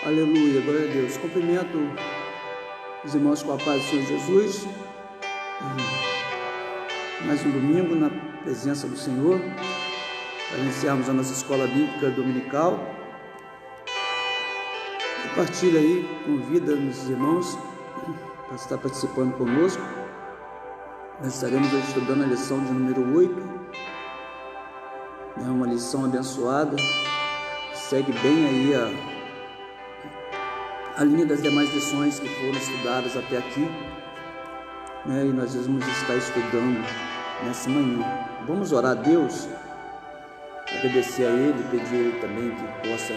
Aleluia, glória a Deus. Cumprimento os irmãos com a paz do Senhor Jesus. Mais um domingo na presença do Senhor, para iniciarmos a nossa escola bíblica dominical. Compartilha aí, convida os irmãos para estar participando conosco. Nós estaremos hoje estudando a lição de número 8. É uma lição abençoada. Segue bem aí a linha das demais lições que foram estudadas até aqui, né? E nós vamos estar estudando nessa manhã. Vamos orar a Deus, agradecer a Ele, pedir a Ele também que possa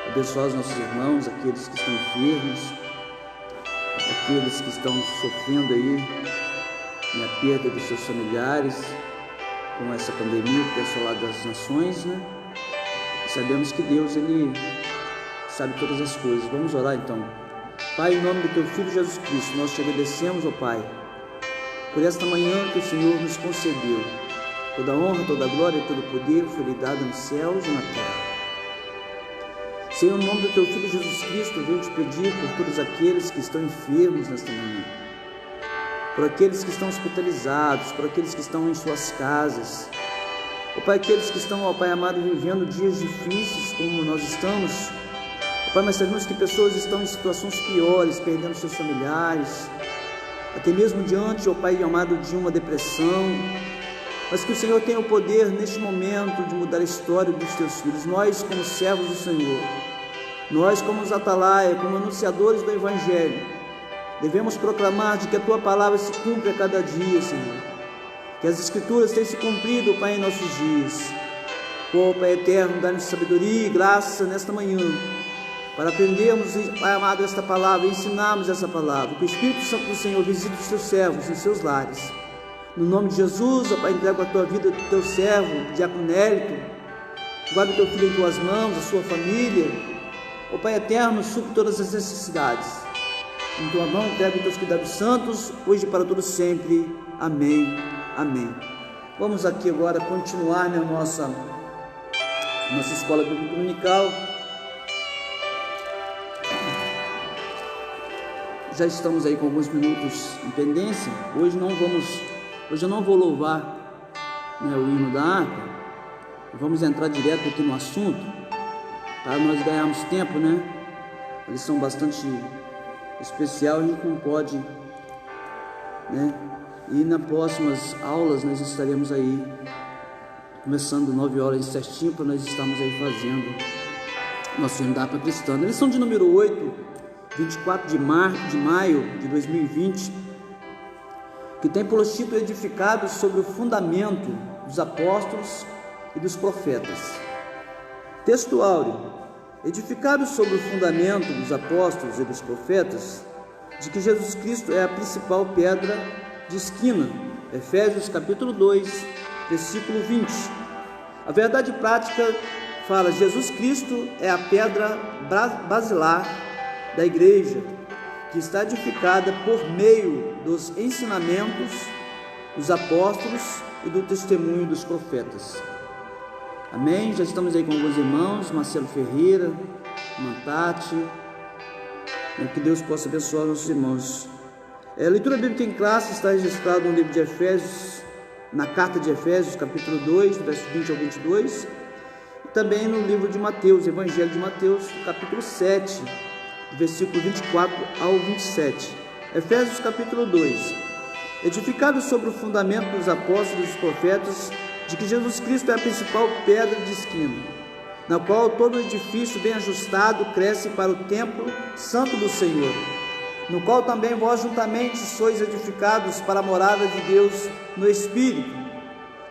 abençoar os nossos irmãos, aqueles que estão enfermos, aqueles que estão sofrendo aí a perda dos seus familiares com essa pandemia que tem assolado as nações, né? E sabemos que Deus, Ele sabe todas as coisas. Vamos orar então. Pai, em nome do Teu Filho Jesus Cristo, nós Te agradecemos, ó Pai, por esta manhã que o Senhor nos concedeu. Toda honra, toda glória e todo poder foi lhe dado nos céus e na terra. Senhor, em nome do Teu Filho Jesus Cristo, eu venho Te pedir por todos aqueles que estão enfermos nesta manhã, por aqueles que estão hospitalizados, por aqueles que estão em suas casas, ó Pai, aqueles que estão, ó Pai amado, vivendo dias difíceis como nós estamos. Pai, mas sabemos que pessoas estão em situações piores, perdendo seus familiares, até mesmo diante, ó Pai amado, de uma depressão, mas que o Senhor tem o poder neste momento de mudar a história dos Teus filhos. Nós, como servos do Senhor, nós, como os atalaia, como anunciadores do Evangelho, devemos proclamar de que a Tua palavra se cumpre a cada dia, Senhor, que as Escrituras têm se cumprido, Pai, em nossos dias. Ó Pai eterno, dá-nos sabedoria e graça nesta manhã, para aprendermos, Pai amado, esta palavra, ensinarmos essa palavra. Que o Espírito Santo do Senhor visite os Teus servos em seus lares. No nome de Jesus, ó Pai, entrego a Tua vida do Teu servo, Diácono Nélito. Guarda o Teu filho em Tuas mãos, a sua família. Ó Pai eterno, supre todas as necessidades. Em Tua mão entrego os Teus cuidados santos, hoje e para todos sempre. Amém. Amém. Vamos aqui agora continuar na nossa escola bíblica dominical. Já estamos aí com alguns minutos em pendência. Hoje eu não vou louvar, né, o hino da harpa. Vamos entrar direto aqui no assunto, para nós ganharmos tempo, né? A lição bastante especial, a gente não pode, né? E nas próximas aulas nós estaremos aí começando 9 horas certinho, para nós estarmos aí fazendo nosso hino da harpa cristã. A lição de número 8, 24 de maio de 2020, que tem por título edificado sobre o fundamento dos apóstolos e dos profetas. Texto áureo: edificado sobre o fundamento dos apóstolos e dos profetas, de que Jesus Cristo é a principal pedra de esquina. Efésios capítulo 2, versículo 20. A verdade prática fala: Jesus Cristo é a pedra basilar da igreja, que está edificada por meio dos ensinamentos dos apóstolos e do testemunho dos profetas. Amém? Já estamos aí com alguns irmãos, Marcelo Ferreira, Mantati, que Deus possa abençoar nossos irmãos. A leitura bíblica em classe está registrada no livro de Efésios, na carta de Efésios, capítulo 2, verso 20 ao 22, e também no livro de Mateus, Evangelho de Mateus, capítulo 7, versículo 24 ao 27. Efésios capítulo 2: edificado sobre o fundamento dos apóstolos e dos profetas, de que Jesus Cristo é a principal pedra de esquina, na qual todo edifício bem ajustado cresce para o templo santo do Senhor, no qual também vós juntamente sois edificados para a morada de Deus no Espírito.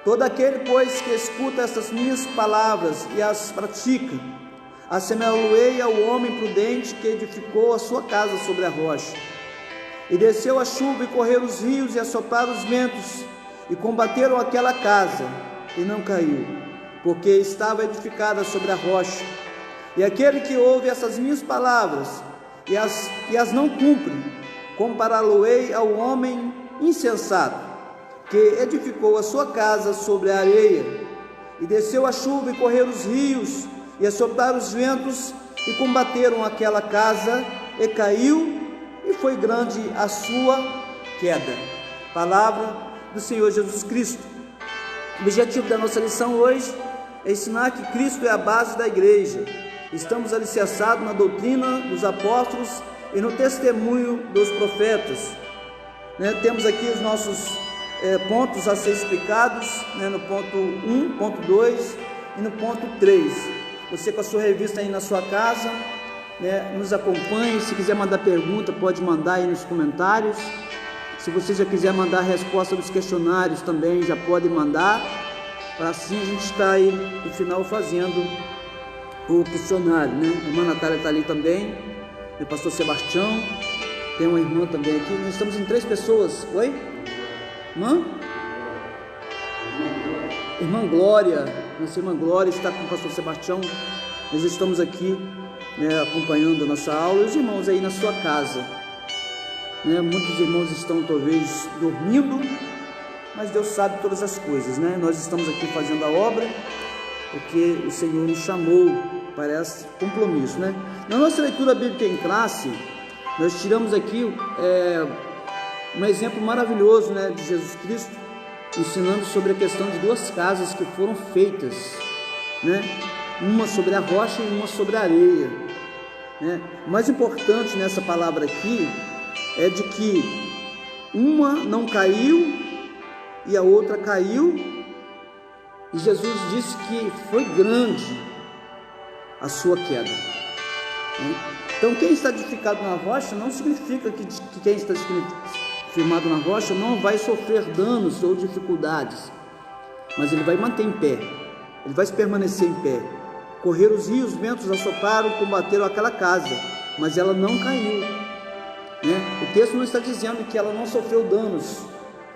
Todo aquele, pois, que escuta estas minhas palavras e as pratica, assemelhá-lo-ei ao homem prudente que edificou a sua casa sobre a rocha. E desceu a chuva, e correram os rios, e assopraram os ventos, e combateram aquela casa, e não caiu, porque estava edificada sobre a rocha. E aquele que ouve essas minhas palavras, e as não cumpre, compará-lo-ei ao homem insensato, que edificou a sua casa sobre a areia. E desceu a chuva, e correram os rios, e assopraram os ventos, e combateram aquela casa, e caiu, e foi grande a sua queda. Palavra do Senhor Jesus Cristo. O objetivo da nossa lição hoje é ensinar que Cristo é a base da igreja. Estamos alicerçados na doutrina dos apóstolos e no testemunho dos profetas. Temos aqui os nossos pontos a ser explicados, no ponto 1, ponto 2 e no ponto 3. Você com a sua revista aí na sua casa, nos acompanhe. Se quiser mandar pergunta, pode mandar aí nos comentários. Se você já quiser mandar a resposta dos questionários também, já pode mandar, para assim a gente estar aí no final fazendo o questionário, A irmã Natália está ali também, o pastor Sebastião, tem uma irmã também aqui. Nós estamos em 3 pessoas. Oi? Irmã? Irmã Glória, nossa irmã Glória está com o pastor Sebastião. Nós estamos aqui acompanhando a nossa aula, e os irmãos aí na sua casa. Muitos irmãos estão talvez dormindo, mas Deus sabe todas as coisas, Nós estamos aqui fazendo a obra porque o Senhor nos chamou para esse compromisso, Na nossa leitura bíblica em classe, nós tiramos aqui um exemplo maravilhoso, de Jesus Cristo, ensinando sobre a questão de 2 casas que foram feitas, Uma sobre a rocha e uma sobre a areia, O mais importante nessa palavra aqui é de que uma não caiu e a outra caiu, e Jesus disse que foi grande a sua queda. Então, quem está edificado na rocha não significa que quem está firmado na rocha não vai sofrer danos ou dificuldades, mas ele vai manter em pé, ele vai permanecer em pé. Correram os rios, os ventos assopraram, combateram aquela casa, mas ela não caiu. O texto não está dizendo que ela não sofreu danos,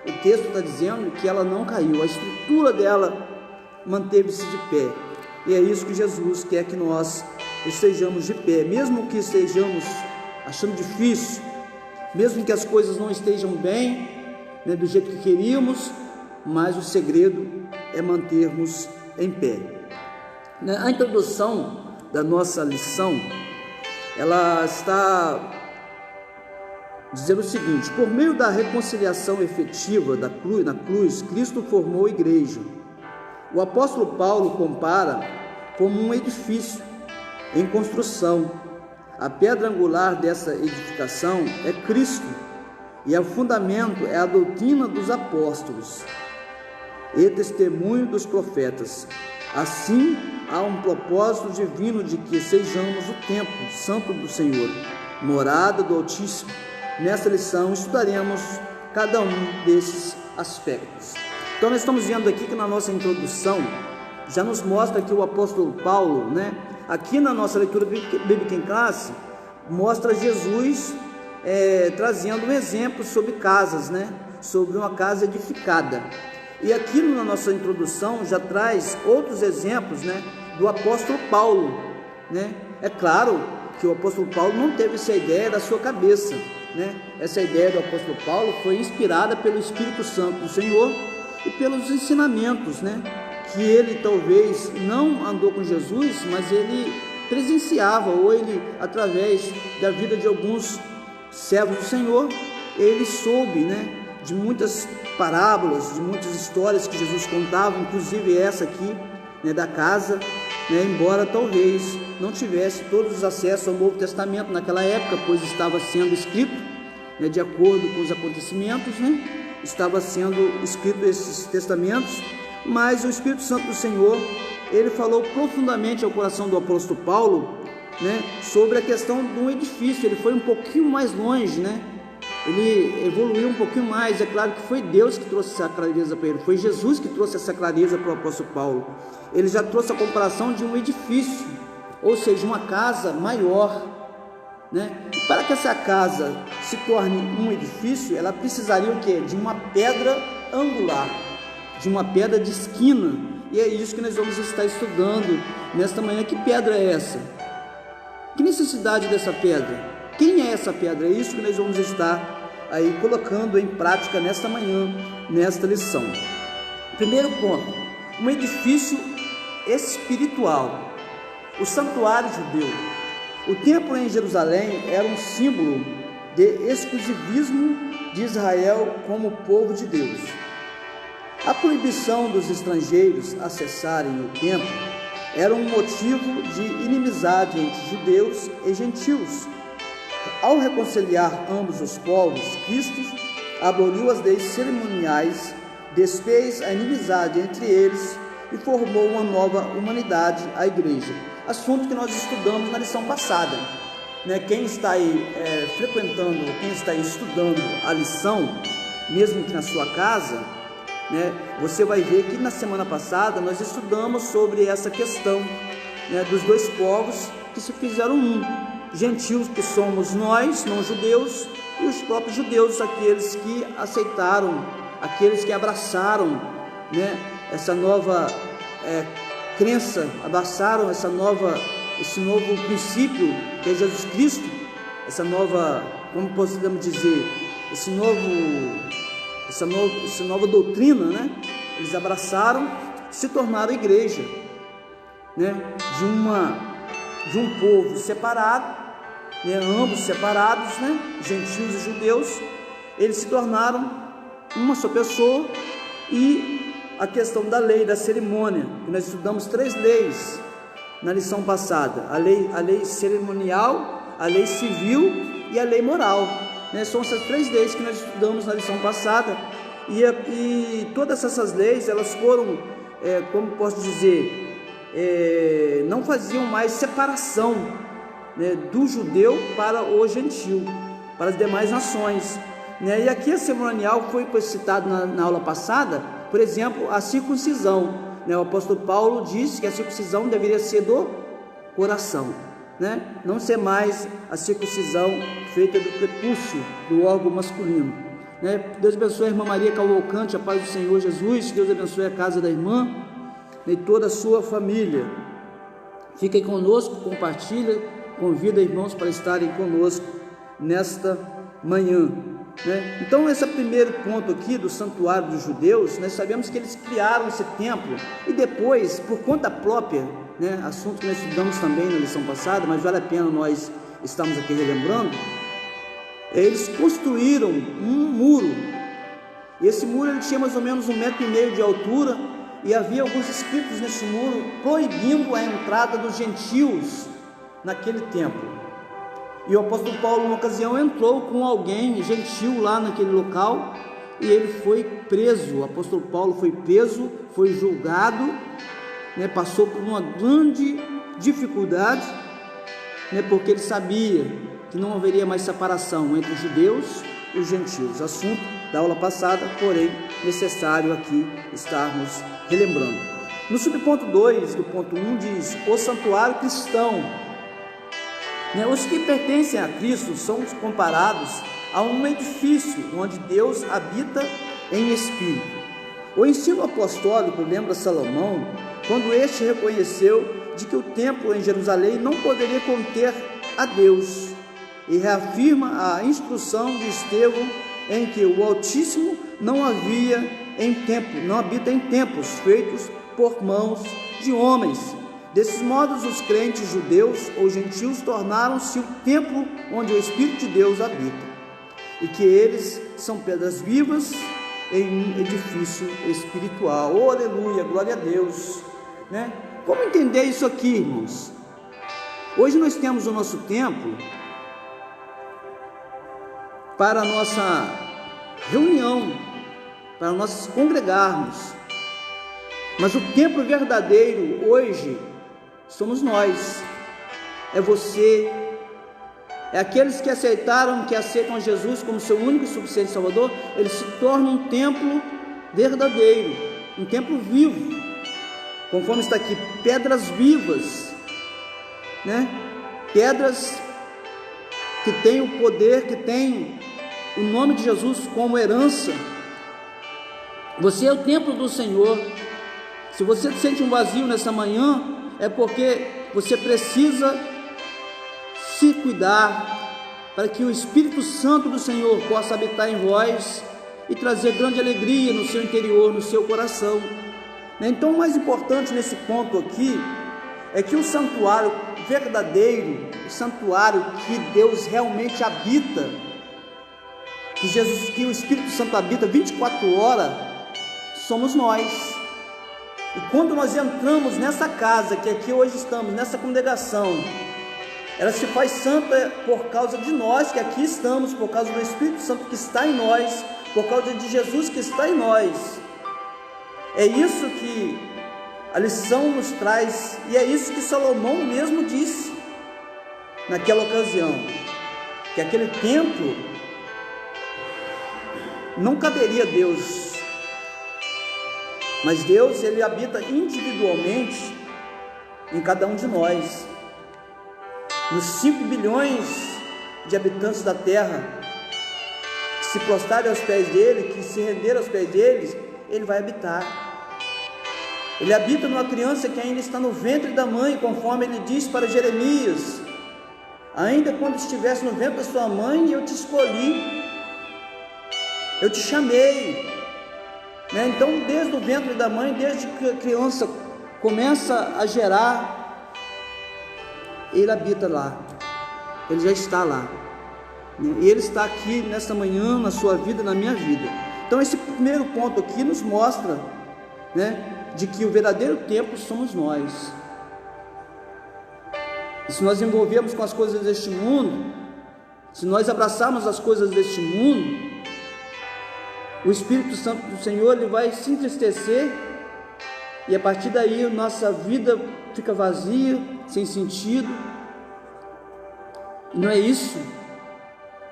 o texto está dizendo que ela não caiu, a estrutura dela manteve-se de pé, e é isso que Jesus quer que nós estejamos de pé, mesmo que estejamos achando difícil, mesmo que as coisas não estejam bem, do jeito que queríamos, mas o segredo é mantermos em pé. A introdução da nossa lição, ela está dizendo o seguinte: por meio da reconciliação efetiva na cruz, Cristo formou a igreja. O apóstolo Paulo compara como um edifício em construção. A pedra angular dessa edificação é Cristo, e o fundamento é a doutrina dos apóstolos e testemunho dos profetas. Assim, há um propósito divino de que sejamos o templo santo do Senhor, morada do Altíssimo. Nesta lição estudaremos cada um desses aspectos. Então nós estamos vendo aqui que na nossa introdução já nos mostra que o apóstolo Paulo, aqui na nossa leitura bíblica em classe, mostra Jesus trazendo um exemplo sobre casas, sobre uma casa edificada. E aqui na nossa introdução já traz outros exemplos, do apóstolo Paulo, É claro que o apóstolo Paulo não teve essa ideia da sua cabeça, Essa ideia do apóstolo Paulo foi inspirada pelo Espírito Santo do Senhor e pelos ensinamentos, que ele talvez não andou com Jesus, mas ele presenciava, ou ele, através da vida de alguns servos do Senhor, ele soube, de muitas parábolas, de muitas histórias que Jesus contava, inclusive essa aqui, da casa, embora talvez não tivesse todos os acessos ao Novo Testamento naquela época, pois estava sendo escrito, de acordo com os acontecimentos, estava sendo escrito esses testamentos, mas o Espírito Santo do Senhor, ele falou profundamente ao coração do apóstolo Paulo, sobre a questão de um edifício. Ele foi um pouquinho mais longe, ele evoluiu um pouquinho mais. É claro que foi Deus que trouxe essa clareza para ele, foi Jesus que trouxe essa clareza para o apóstolo Paulo. Ele já trouxe a comparação de um edifício, ou seja, uma casa maior, E para que essa casa se torne um edifício, ela precisaria o quê? De uma pedra angular, de uma pedra de esquina, e é isso que nós vamos estar estudando nesta manhã. Que pedra é essa? Que necessidade dessa pedra? Quem é essa pedra? É isso que nós vamos estar aí colocando em prática nesta manhã, nesta lição. Primeiro ponto, um edifício espiritual. O santuário judeu O templo em Jerusalém era um símbolo de exclusivismo de Israel como povo de Deus. A proibição dos estrangeiros acessarem o templo era um motivo de inimizade entre judeus e gentios. Ao reconciliar ambos os povos, Cristo aboliu as leis cerimoniais, desfez a inimizade entre eles e formou uma nova humanidade, a igreja. Assunto que nós estudamos na lição passada. Quem está aí frequentando, quem está aí estudando a lição, mesmo que na sua casa, você vai ver que na semana passada nós estudamos sobre essa questão dos dois povos que se fizeram um. Gentios, que somos nós, não judeus, e os próprios judeus, aqueles que aceitaram, aqueles que abraçaram essa nova crença, abraçaram esse novo princípio que é Jesus Cristo, essa nova, como podemos dizer, essa nova doutrina, eles abraçaram, se tornaram igreja, de um povo separado, ambos separados, gentios e judeus, eles se tornaram uma só pessoa. E a questão da lei, da cerimônia, que nós estudamos 3 leis na lição passada: a lei cerimonial, a lei civil e a lei moral. São essas 3 leis que nós estudamos na lição passada, e todas essas leis, elas foram, como posso dizer, não faziam mais separação do judeu para o gentil, para as demais nações. E aqui a cerimonial foi citado na aula passada, por exemplo, a circuncisão. O apóstolo Paulo disse que a circuncisão deveria ser do coração, não ser mais a circuncisão feita do prepúcio, do órgão masculino. Deus abençoe a irmã Maria Cavalcante, a paz do Senhor Jesus. Deus abençoe a casa da irmã e toda a sua família. Fiquem conosco, compartilha, convida irmãos para estarem conosco nesta manhã. Então, esse primeiro ponto aqui do santuário dos judeus, nós sabemos que eles criaram esse templo e depois, por conta própria, assunto que nós estudamos também na lição passada, mas vale a pena nós estamos aqui relembrando, eles construíram um muro. Esse muro ele tinha mais ou menos 1,5 metro de altura, e havia alguns escritos nesse muro proibindo a entrada dos gentios naquele templo. E o apóstolo Paulo, numa ocasião, entrou com alguém gentil lá naquele local, e ele foi preso. O apóstolo Paulo foi preso, foi julgado, passou por uma grande dificuldade, porque ele sabia que não haveria mais separação entre os judeus e os gentios. Assunto da aula passada, porém necessário aqui estarmos relembrando. No subponto 2 do ponto 1 diz: o santuário cristão. Os que pertencem a Cristo são comparados a um edifício onde Deus habita em espírito. O ensino apostólico lembra Salomão quando este reconheceu de que o templo em Jerusalém não poderia conter a Deus, e reafirma a instrução de Estevão em que o Altíssimo não habita em templos feitos por mãos de homens. Desses modos, os crentes judeus ou gentios tornaram-se o templo onde o Espírito de Deus habita, e que eles são pedras vivas em um edifício espiritual. Oh, aleluia, glória a Deus. Como entender isso aqui, irmãos? Hoje nós temos o nosso templo para a nossa reunião, para nós congregarmos, mas o templo verdadeiro hoje somos nós, é você, é aqueles que aceitam Jesus como seu único e suficiente Salvador. Eles se tornam um templo verdadeiro, um templo vivo, conforme está aqui, pedras vivas, pedras que têm o poder, que têm o nome de Jesus como herança. Você é o templo do Senhor. Se você sente um vazio nessa manhã, é porque você precisa se cuidar para que o Espírito Santo do Senhor possa habitar em vós e trazer grande alegria no seu interior, no seu coração. Então, o mais importante nesse ponto aqui é que o santuário verdadeiro, o santuário que Deus realmente habita, que o Espírito Santo habita 24 horas, somos nós. E quando nós entramos nessa casa, que aqui hoje estamos, nessa congregação, ela se faz santa por causa de nós que aqui estamos, por causa do Espírito Santo que está em nós, por causa de Jesus que está em nós. É isso que a lição nos traz, e é isso que Salomão mesmo disse naquela ocasião, que aquele templo não caberia a Deus, mas Deus, ele habita individualmente em cada um de nós. Nos 5 bilhões de habitantes da terra, que se prostrarem aos pés dele, que se renderem aos pés deles, ele vai habitar. Ele habita numa criança que ainda está no ventre da mãe, conforme ele diz para Jeremias: ainda quando estivesse no ventre da sua mãe, eu te escolhi, eu te chamei. Então, desde o ventre da mãe, desde que a criança começa a gerar, ele habita lá, ele já está lá, e ele está aqui nesta manhã, na sua vida, na minha vida. Então esse primeiro ponto aqui nos mostra, de que o verdadeiro templo somos nós. E se nós envolvermos com as coisas deste mundo, se nós abraçarmos as coisas deste mundo, o Espírito Santo do Senhor, ele vai se entristecer, e a partir daí nossa vida fica vazia, sem sentido. Não é isso,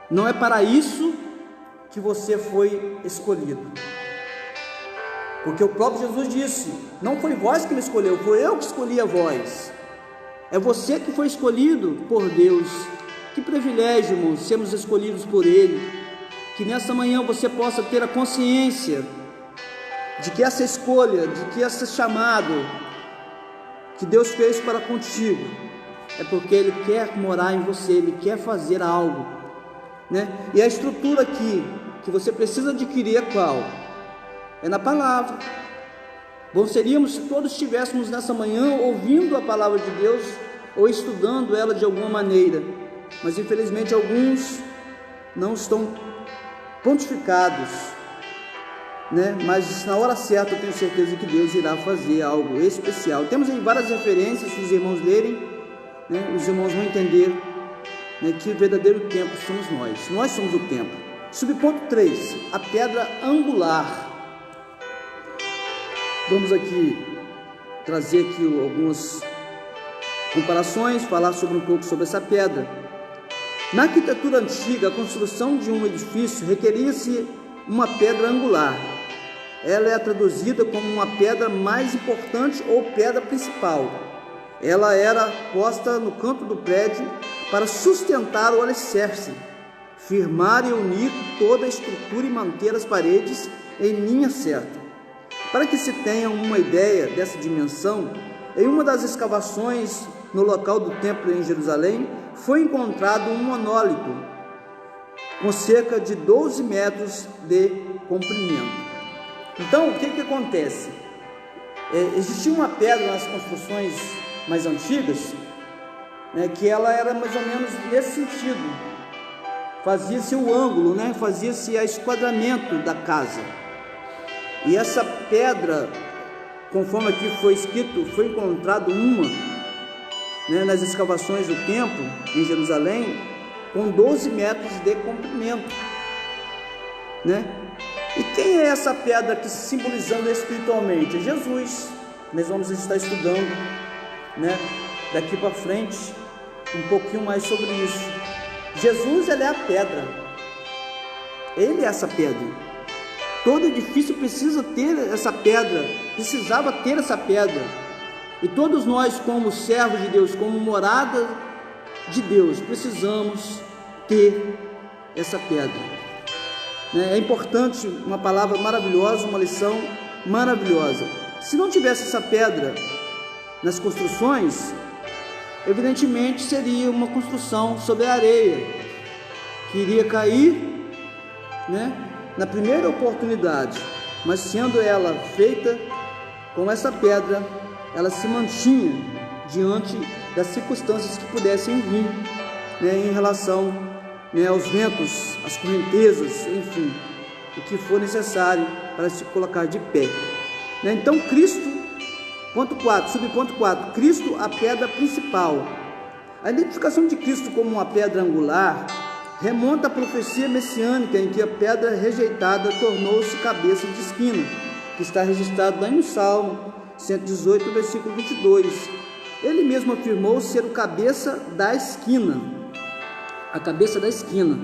não é para isso que você foi escolhido, porque o próprio Jesus disse: não foi vós que me escolheu, foi eu que escolhi a vós. É você que foi escolhido por Deus. Que privilégio, irmãos, sermos escolhidos por Ele. Que nessa manhã você possa ter a consciência de que essa escolha, de que esse chamado que Deus fez para contigo, é porque Ele quer morar em você, Ele quer fazer algo, E a estrutura aqui que você precisa adquirir é qual? É na palavra. Bom seríamos se todos estivéssemos nessa manhã ouvindo a palavra de Deus ou estudando ela de alguma maneira, mas infelizmente alguns não estão pontificados, mas na hora certa eu tenho certeza que Deus irá fazer algo especial. Temos aí várias referências, se os irmãos lerem, os irmãos vão entender, que o verdadeiro templo somos nós somos o templo. Subponto 3, a pedra angular. Vamos aqui trazer aqui algumas comparações, falar um pouco sobre essa pedra. Na arquitetura antiga, a construção de um edifício requeria-se uma pedra angular. Ela é traduzida como uma pedra mais importante ou pedra principal. Ela era posta no canto do prédio para sustentar o alicerce, firmar e unir toda a estrutura e manter as paredes em linha certa. Para que se tenha uma ideia dessa dimensão, em uma das escavações no local do templo em Jerusalém, foi encontrado um monólito com cerca de 12 metros de comprimento. Então, o que acontece? Existia uma pedra nas construções mais antigas, que ela era mais ou menos nesse sentido. Fazia-se o ângulo, fazia-se o esquadramento da casa. E essa pedra, conforme aqui foi escrito, foi encontrado uma, nas escavações do templo em Jerusalém, com 12 metros de comprimento, E quem é essa pedra que se simbolizando espiritualmente? É Jesus. Nós vamos estar estudando, daqui para frente, um pouquinho mais sobre isso. Jesus, ele é a pedra. Ele é essa pedra. Todo edifício precisa ter essa pedra, precisava ter essa pedra. E todos nós, como servos de Deus, como morada de Deus, precisamos ter essa pedra. É importante, uma palavra maravilhosa, uma lição maravilhosa. Se não tivesse essa pedra nas construções, evidentemente seria uma construção sobre a areia, que iria cair, na primeira oportunidade. Mas sendo ela feita com essa pedra, ela se mantinha diante das circunstâncias que pudessem vir, né, em relação, né, aos ventos, às correntezas, enfim, o que for necessário para se colocar de pé, né? Então Cristo, subponto 4, Cristo a pedra principal. A identificação de Cristo como uma pedra angular remonta à profecia messiânica em que a pedra rejeitada tornou-se cabeça de esquina, que está registrado lá no Salmo 118, versículo 22. Ele mesmo afirmou ser o cabeça da esquina, a cabeça da esquina,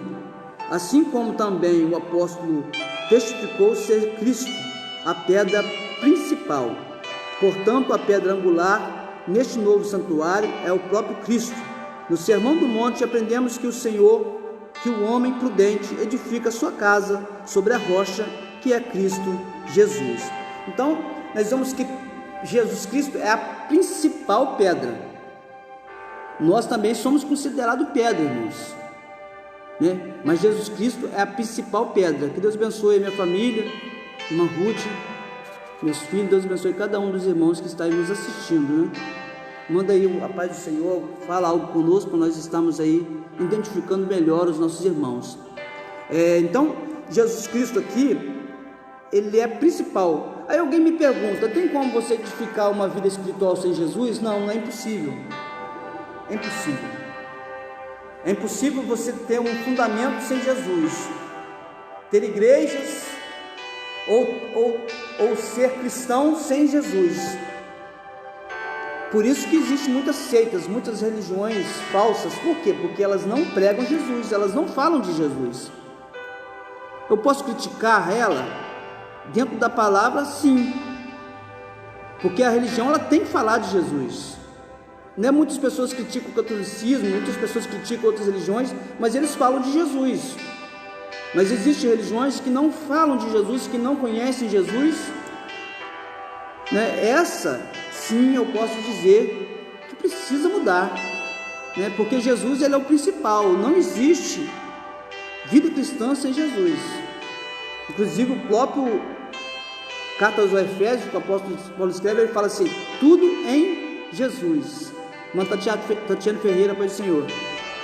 assim como também o apóstolo testificou ser Cristo, a pedra principal. Portanto, a pedra angular neste novo santuário é o próprio Cristo. No Sermão do Monte aprendemos que o homem prudente edifica sua casa sobre a rocha que é Cristo Jesus. Então, nós vemos que Jesus Cristo é a principal pedra. Nós também somos considerados pedra, irmãos, né? Mas Jesus Cristo é a principal pedra. Que Deus abençoe a minha família, irmã Ruth, meus filhos. Deus abençoe cada um dos irmãos que está aí nos assistindo, né? Manda aí a paz do Senhor, fala algo conosco, nós estamos aí identificando melhor os nossos irmãos. Então, Jesus Cristo aqui, ele é principal. Aí alguém me pergunta, tem como você edificar uma vida espiritual sem Jesus? Não, não é impossível. É impossível. É impossível você ter um fundamento sem Jesus. Ter igrejas ou ser cristão sem Jesus. Por isso que existem muitas seitas, muitas religiões falsas. Por quê? Porque elas não pregam Jesus, elas não falam de Jesus. Eu posso criticar ela dentro da palavra? Sim, porque a religião ela tem que falar de Jesus, né? Muitas pessoas criticam o catolicismo, muitas pessoas criticam outras religiões, mas eles falam de Jesus. Mas existem religiões que não falam de Jesus, que não conhecem Jesus, né? Essa sim eu posso dizer que precisa mudar, né? Porque Jesus ele é o principal, não existe vida cristã sem Jesus. Inclusive o próprio carta aos Efésios, que o apóstolo Paulo escreve, ele fala assim: tudo em Jesus. Tatiana Ferreira, Pai do Senhor.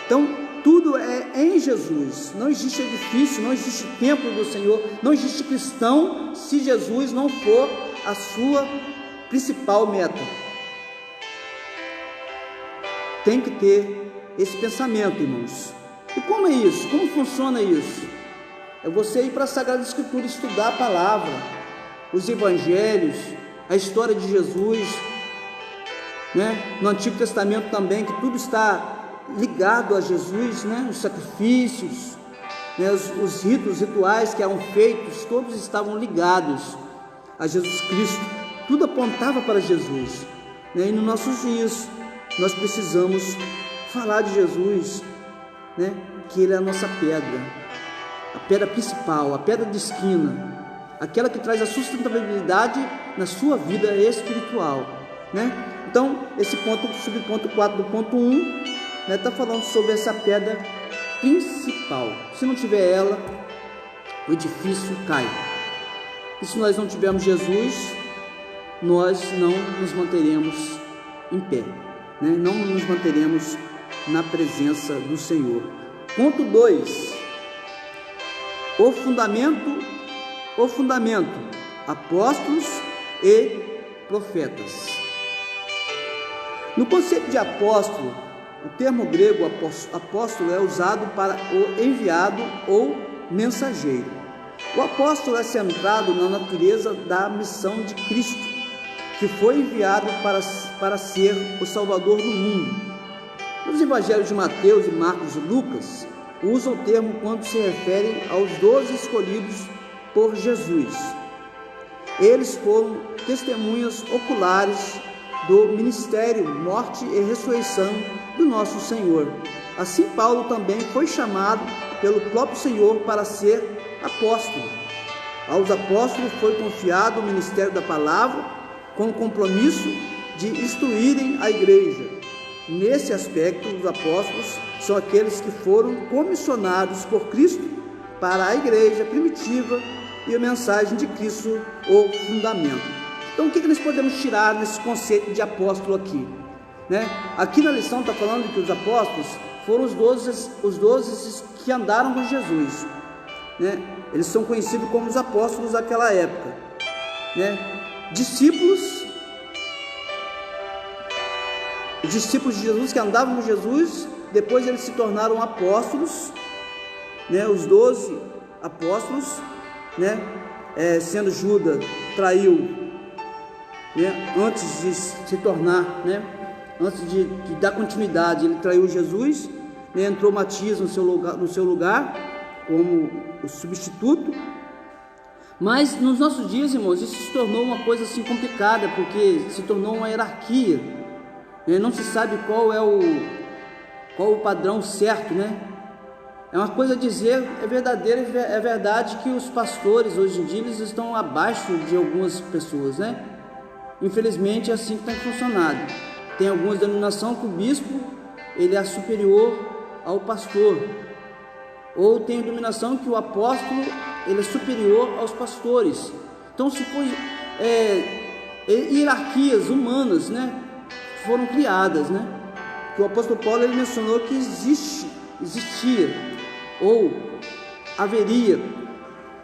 Então tudo é em Jesus. Não existe edifício, não existe templo do Senhor, não existe cristão se Jesus não for a sua principal meta. Tem que ter esse pensamento, irmãos. E como é isso? Como funciona isso? É você ir para a Sagrada Escritura, estudar a palavra, os evangelhos, a história de Jesus, né? No Antigo Testamento também, que tudo está ligado a Jesus, né? Os sacrifícios, né? Os rituais que eram feitos, todos estavam ligados a Jesus Cristo. Tudo apontava para Jesus, né? E nos nossos dias nós precisamos falar de Jesus, né? Que Ele é a nossa pedra, a pedra principal, a pedra de esquina, aquela que traz a sustentabilidade na sua vida espiritual, né? Então, esse ponto, subponto 4 do ponto 1, né, está falando sobre essa pedra principal. Se não tiver ela, o edifício cai. E se nós não tivermos Jesus, nós não nos manteremos em pé, né? Não nos manteremos na presença do Senhor. Ponto 2, o fundamento, apóstolos e profetas. No conceito de apóstolo, o termo grego apóstolo é usado para o enviado ou mensageiro. O apóstolo é centrado na natureza da missão de Cristo, que foi enviado para ser o Salvador do mundo. Nos evangelhos de Mateus, Marcos e Lucas, usam o termo quando se referem aos 12 escolhidos por Jesus. Eles foram testemunhas oculares do ministério, morte e ressurreição do nosso Senhor. Assim, Paulo também foi chamado pelo próprio Senhor para ser apóstolo. Aos apóstolos foi confiado o ministério da palavra, com o compromisso de instruírem a igreja. Nesse aspecto, os apóstolos são aqueles que foram comissionados por Cristo para a igreja primitiva e a mensagem de Cristo, o fundamento. Então, o que nós podemos tirar nesse conceito de apóstolo aqui? né? Aqui na lição está falando que os apóstolos foram os 12 que andaram com Jesus, né? Eles são conhecidos como os apóstolos daquela época, né? Os discípulos de Jesus que andavam com Jesus, depois eles se tornaram apóstolos, né? Os 12 apóstolos, né? Sendo Judas traiu, né? Antes de se tornar, né? Antes de dar continuidade, ele traiu Jesus, né? Entrou Matias no seu lugar como o substituto. Mas nos nossos dias, irmãos, isso se tornou uma coisa assim complicada, porque se tornou uma hierarquia, né? Não se sabe qual é o padrão certo, né? É uma coisa a dizer, é verdadeiro, é verdade que os pastores hoje em dia eles estão abaixo de algumas pessoas, né? Infelizmente é assim que tem funcionado. Tem algumas denominações que o bispo ele é superior ao pastor, ou tem denominação que o apóstolo ele é superior aos pastores. Então se for hierarquias humanas, né, foram criadas, né? Que o apóstolo Paulo ele mencionou que existia ou haveria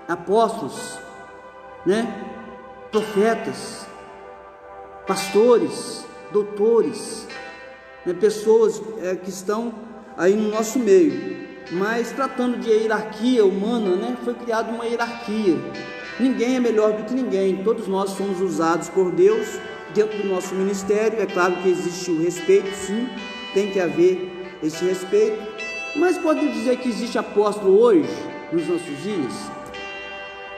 apóstolos, né, profetas, pastores, doutores, né, pessoas que estão aí no nosso meio. Mas tratando de hierarquia humana, né, foi criada uma hierarquia. Ninguém é melhor do que ninguém. Todos nós somos usados por Deus dentro do nosso ministério. É claro que existe o respeito, sim, tem que haver esse respeito. Mas pode dizer que existe apóstolo hoje, nos nossos dias,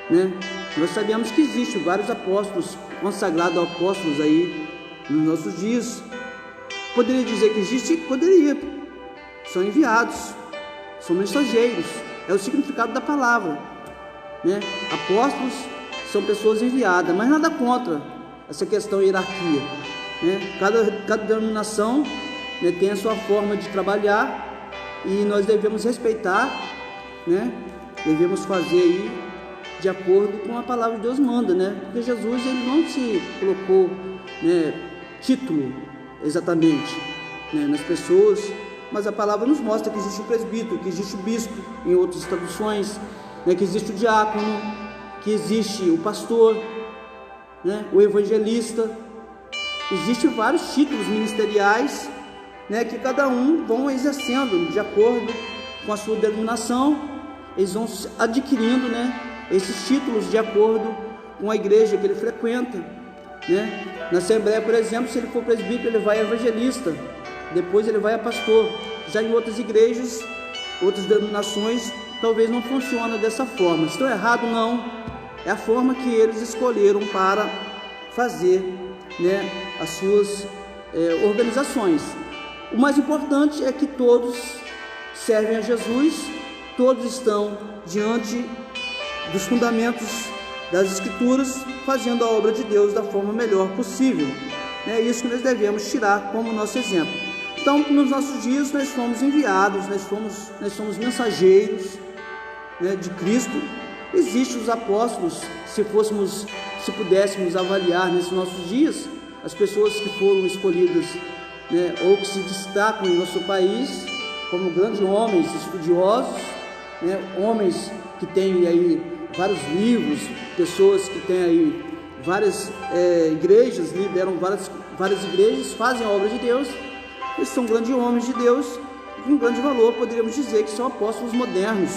né? Nós sabemos que existe vários apóstolos, consagrados apóstolos aí nos nossos dias. Poderia dizer que existe? Poderia. São enviados, são mensageiros, é o significado da palavra, né? Apóstolos são pessoas enviadas, mas nada contra essa questão de hierarquia, né? Cada denominação, né, tem a sua forma de trabalhar e nós devemos respeitar, né? Devemos fazer aí de acordo com a palavra de Deus manda, né? Porque Jesus ele não se colocou, né, título exatamente, né, nas pessoas, mas a palavra nos mostra que existe o presbítero, que existe o bispo, em outras traduções, né, que existe o diácono, que existe o pastor, né, o evangelista. Existem vários títulos ministeriais, né, que cada um vão exercendo de acordo com a sua denominação. Eles vão adquirindo, né, esses títulos de acordo com a igreja que ele frequenta, né? Na Assembleia, por exemplo, se ele for presbítero, ele vai a evangelista, depois ele vai a pastor. Já em outras igrejas, outras denominações, talvez não funcione dessa forma. Estou errado? Não. É a forma que eles escolheram para fazer, né, as suas organizações. O mais importante é que todos servem a Jesus, todos estão diante dos fundamentos das Escrituras, fazendo a obra de Deus da forma melhor possível. É isso que nós devemos tirar como nosso exemplo. Então, nos nossos dias, nós fomos enviados, nós somos mensageiros, né, de Cristo. Existem os apóstolos. Se pudéssemos avaliar nesses nossos dias, as pessoas que foram escolhidas, né, ou que se destacam em nosso país como grandes homens estudiosos, né, homens que têm aí vários livros, pessoas que têm aí várias igrejas, lideram várias igrejas, fazem a obra de Deus. Eles são grandes homens de Deus, com grande valor. Poderíamos dizer que são apóstolos modernos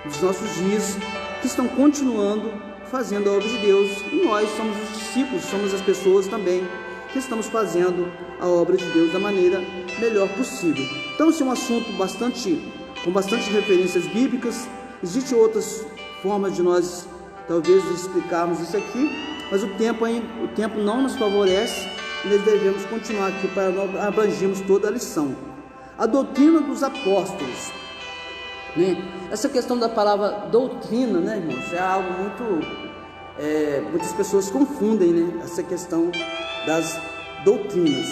dos nossos dias, que estão continuando fazendo a obra de Deus. E nós somos os discípulos, somos as pessoas também que estamos fazendo a obra de Deus da maneira melhor possível. Então, esse é um assunto com bastante referências bíblicas. Existem outras formas de nós talvez explicarmos isso aqui, mas o tempo não nos favorece e nós devemos continuar aqui para nós abrangirmos toda a lição. A doutrina dos apóstolos, né? Essa questão da palavra doutrina, né, irmãos, é algo muitas pessoas confundem, né, essa questão das doutrinas,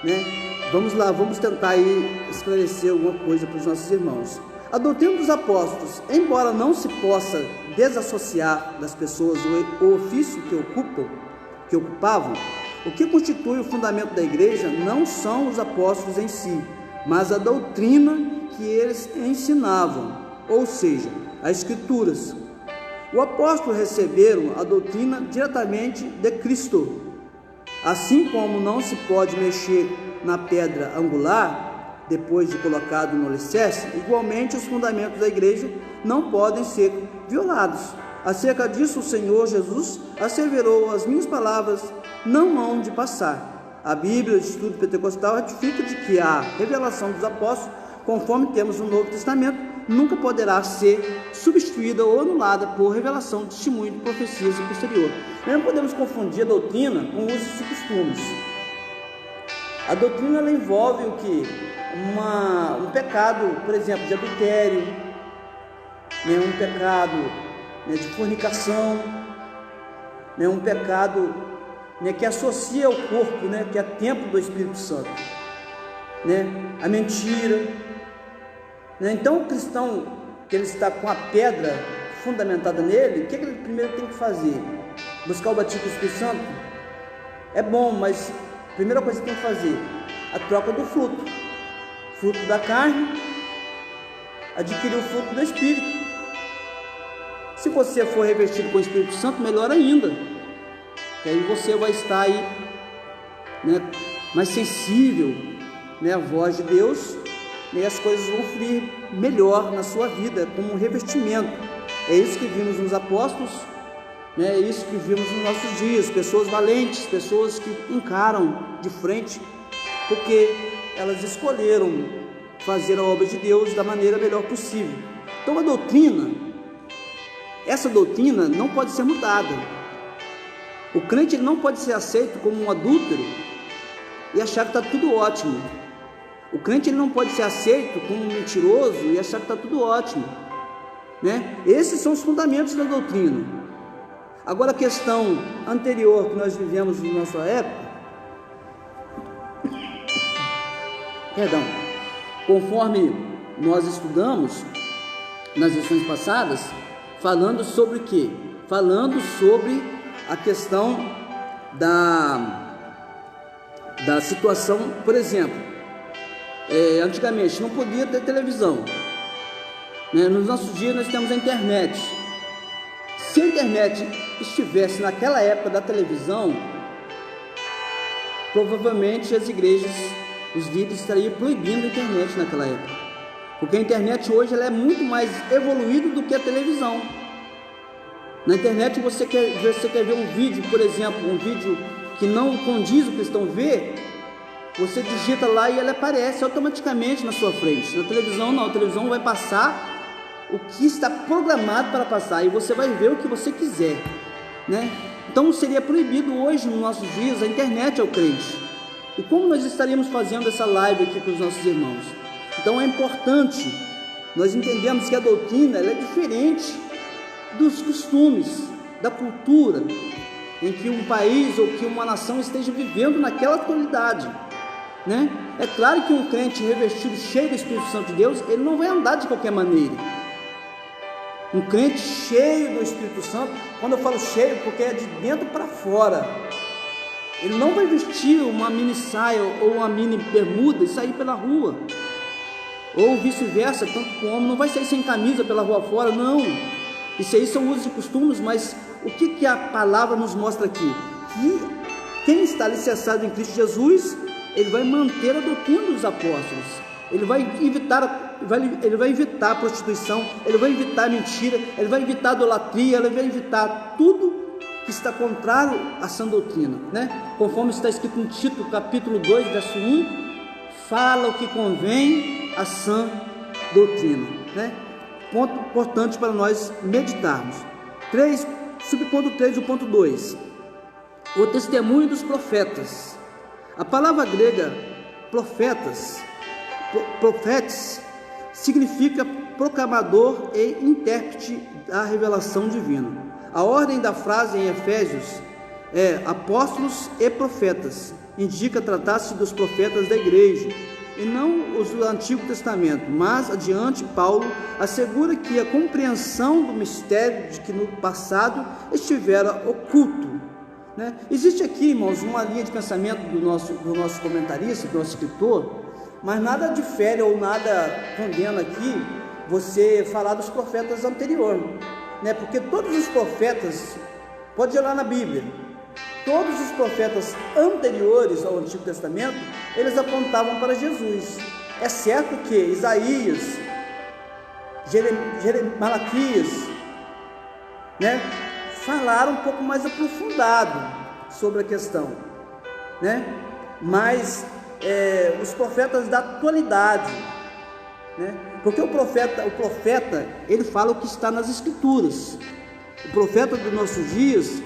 né? Vamos lá, vamos tentar aí esclarecer alguma coisa para os nossos irmãos. A doutrina dos apóstolos, embora não se possa desassociar das pessoas o ofício que ocupavam, O que constitui o fundamento da igreja não são os apóstolos em si, mas a doutrina que eles ensinavam, ou seja, as Escrituras. O apóstolo receberam a doutrina diretamente de Cristo. Assim como não se pode mexer na pedra angular, depois de colocado no alicerce, igualmente os fundamentos da igreja não podem ser violados. Acerca disso, o Senhor Jesus asseverou: as minhas palavras não hão de passar. A Bíblia, o Estudo Pentecostal, ratifica de que a revelação dos apóstolos, conforme temos no Novo Testamento, nunca poderá ser substituída ou anulada por revelação, testemunho de profecias posterior. Não podemos confundir a doutrina com usos e costumes. A doutrina ela envolve o que? Um pecado, por exemplo, de adultério, um pecado de fornicação, um pecado que associa ao corpo, que é templo do Espírito Santo, a mentira. Então o cristão que ele está com a pedra fundamentada nele, o que ele primeiro tem que fazer? Buscar o batismo do Espírito Santo? É bom, mas a primeira coisa que tem que fazer, a troca do fruto da carne, adquirir o fruto do Espírito. Se você for revestido com o Espírito Santo, melhor ainda, que aí você vai estar aí, mais sensível, à voz de Deus, e as coisas vão fluir melhor na sua vida, como um revestimento. É isso que vimos nos apóstolos, é isso que vimos nos nossos dias, pessoas valentes, pessoas que encaram de frente, porque elas escolheram fazer a obra de Deus da maneira melhor possível. Então a doutrina, essa doutrina não pode ser mudada. O crente ele não pode ser aceito como um adúltero e achar que está tudo ótimo. O crente ele não pode ser aceito como um mentiroso e achar que está tudo ótimo, Esses são os fundamentos da doutrina. Agora a questão anterior que nós vivemos na nossa época, conforme nós estudamos nas lições passadas, falando sobre o quê? Falando sobre a questão da situação, por exemplo, antigamente não podia ter televisão, nos nossos dias nós temos a internet. Se a internet estivesse naquela época da televisão, provavelmente as igrejas, os líderes estariam proibindo a internet naquela época, porque a internet hoje ela é muito mais evoluída do que a televisão. Na internet você quer ver um vídeo, por exemplo, um vídeo que não condiz o cristão vê, você digita lá e ela aparece automaticamente na sua frente. Na televisão não, a televisão vai passar o que está programado para passar e você vai ver o que você quiser, Então seria proibido hoje nos nossos dias a internet ao crente. E como nós estaríamos fazendo essa live aqui para os nossos irmãos? Então é importante nós entendemos que a doutrina ela é diferente dos costumes, da cultura em que um país ou que uma nação esteja vivendo naquela atualidade, É claro que um crente revestido, cheio do Espírito Santo de Deus, ele não vai andar de qualquer maneira. Um crente cheio do Espírito Santo, quando eu falo cheio, porque é de dentro para fora, ele não vai vestir uma mini saia ou uma mini bermuda e sair pela rua, ou vice-versa, tanto que o homem não vai sair sem camisa pela rua fora, não. Isso aí são usos e costumes, mas o que a palavra nos mostra aqui? Que quem está alicerçado em Cristo Jesus, ele vai manter a doutrina dos apóstolos, ele vai evitar a prostituição, ele vai evitar a mentira, ele vai evitar a idolatria, ele vai evitar tudo que está contrário à sã doutrina, Conforme está escrito em Tito, capítulo 2, verso 1, fala o que convém à sã doutrina, Ponto importante para nós meditarmos. Subponto 3, o ponto 2, o testemunho dos profetas. A palavra grega profetes, significa proclamador e intérprete da revelação divina. A ordem da frase em Efésios é apóstolos e profetas, indica tratar-se dos profetas da igreja, e não os do Antigo Testamento. Mas adiante Paulo assegura que a compreensão do mistério de que no passado estivera oculto, né? Existe aqui, irmãos, uma linha de pensamento do nosso comentarista, do nosso escritor, mas nada difere ou nada condena aqui você falar dos profetas anteriores, né? Porque todos os profetas, pode olhar na Bíblia, todos os profetas anteriores ao Antigo Testamento, eles apontavam para Jesus. É certo que Isaías, Malaquias, né, falaram um pouco mais aprofundado sobre a questão, né? Mas os profetas da atualidade, né? Porque o profeta, ele fala o que está nas Escrituras. O profeta dos nossos dias,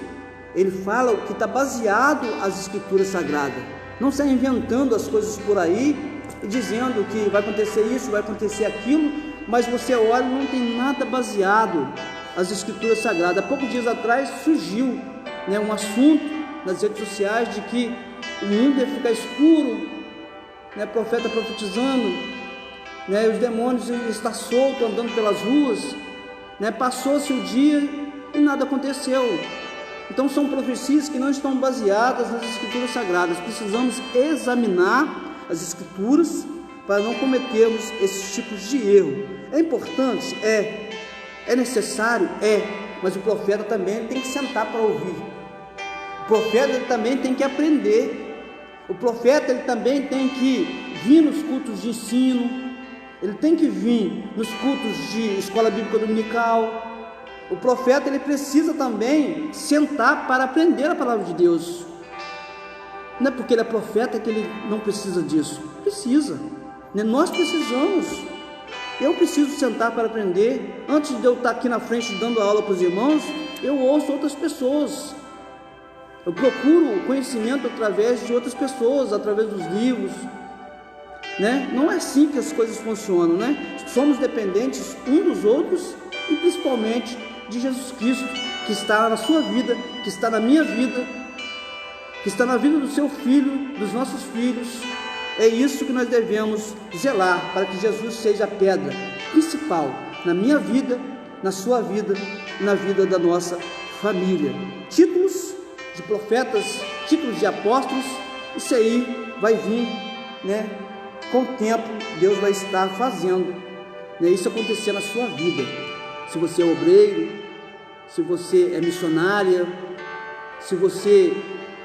ele fala o que está baseado nas Escrituras Sagradas. Não sai inventando as coisas por aí e dizendo que vai acontecer isso, vai acontecer aquilo, mas você olha e não tem nada baseado nas Escrituras Sagradas. Há poucos dias atrás surgiu, né, um assunto nas redes sociais de que o mundo ia ficar escuro, né, profeta profetizando, né, os demônios iam estar soltos andando pelas ruas, né, passou-se o dia e nada aconteceu. Então são profecias que não estão baseadas nas Escrituras Sagradas. Precisamos examinar as Escrituras para não cometermos esses tipos de erro. É importante? É necessário? Mas o profeta também tem que sentar para ouvir. O profeta ele também tem que aprender. O profeta ele também tem que vir nos cultos de ensino. Ele tem que vir nos cultos de escola bíblica dominical. O profeta ele precisa também sentar para aprender a palavra de Deus. Não é porque ele é profeta que ele não precisa disso. Precisa, né? Nós precisamos. Eu preciso sentar para aprender. Antes de eu estar aqui na frente dando aula para os irmãos, eu ouço outras pessoas. Eu procuro conhecimento através de outras pessoas, através dos livros, né? Não é assim que as coisas funcionam, né? Somos dependentes uns dos outros e principalmente de Jesus Cristo, que está na sua vida, que está na minha vida, que está na vida do seu filho, dos nossos filhos. É isso que nós devemos zelar, para que Jesus seja a pedra principal na minha vida, na sua vida, na vida da nossa família. Títulos de profetas, títulos de apóstolos, isso aí vai vir, né? Com o tempo, Deus vai estar fazendo, né, isso acontecer na sua vida. Se você é obreiro, se você é missionária, se você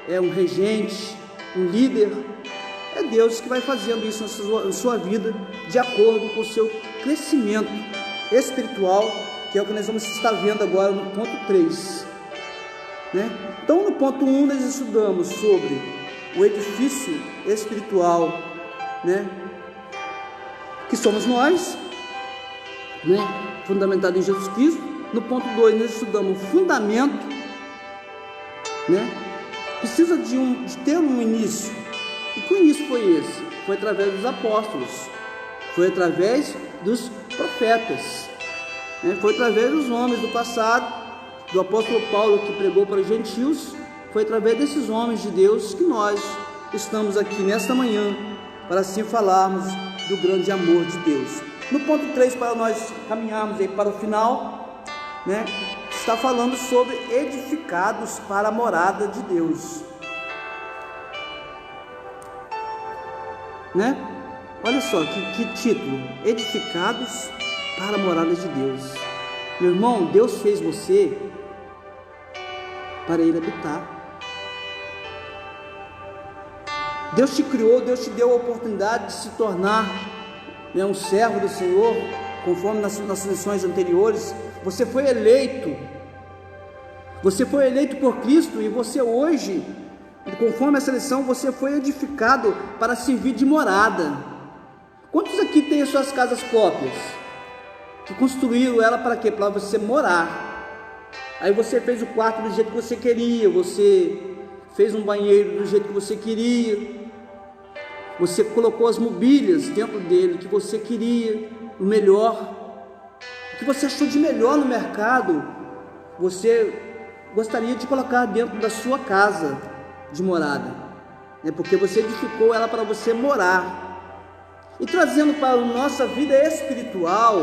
é um regente, um líder, é Deus que vai fazendo isso na sua vida, de acordo com o seu crescimento espiritual, que é o que nós vamos estar vendo agora no ponto 3, né? Então no ponto 1 nós estudamos sobre o edifício espiritual, né, que somos nós, né, fundamentado em Jesus Cristo. No ponto 2 nós estudamos o fundamento, né, precisa de ter um início. E que início foi esse? Foi através dos apóstolos, foi através dos profetas, né, foi através dos homens do passado, do apóstolo Paulo que pregou para os gentios. Foi através desses homens de Deus que nós estamos aqui nesta manhã, para assim falarmos do grande amor de Deus. No ponto 3, para nós caminharmos aí para o final, né, está falando sobre edificados para a morada de Deus, né? Olha só que título: edificados para a morada de Deus. Meu irmão, Deus fez você para Ele habitar. Deus te criou, Deus te deu a oportunidade de se tornar, né, um servo do Senhor, conforme nas lições anteriores. Você foi eleito por Cristo, e você hoje, conforme essa lição, você foi edificado para servir de morada. Quantos aqui têm as suas casas próprias? Que construíram ela para quê? Para você morar. Aí você fez o quarto do jeito que você queria, você fez um banheiro do jeito que você queria, você colocou as mobílias dentro dele que você queria, o melhor, o que você achou de melhor no mercado, você gostaria de colocar dentro da sua casa de morada, né? Porque você edificou ela para você morar. E trazendo para a nossa vida espiritual,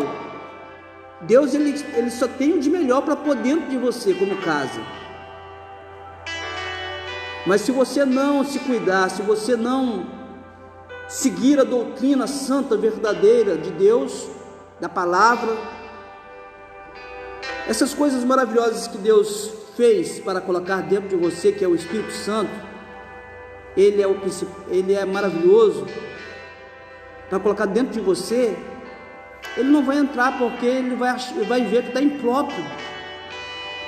Deus ele só tem o de melhor para pôr dentro de você como casa. Mas se você não se cuidar, se você não seguir a doutrina santa, verdadeira de Deus, da palavra, essas coisas maravilhosas que Deus fez para colocar dentro de você, que é o Espírito Santo, ele é maravilhoso para colocar dentro de você, ele não vai entrar, porque ele vai ver que está impróprio,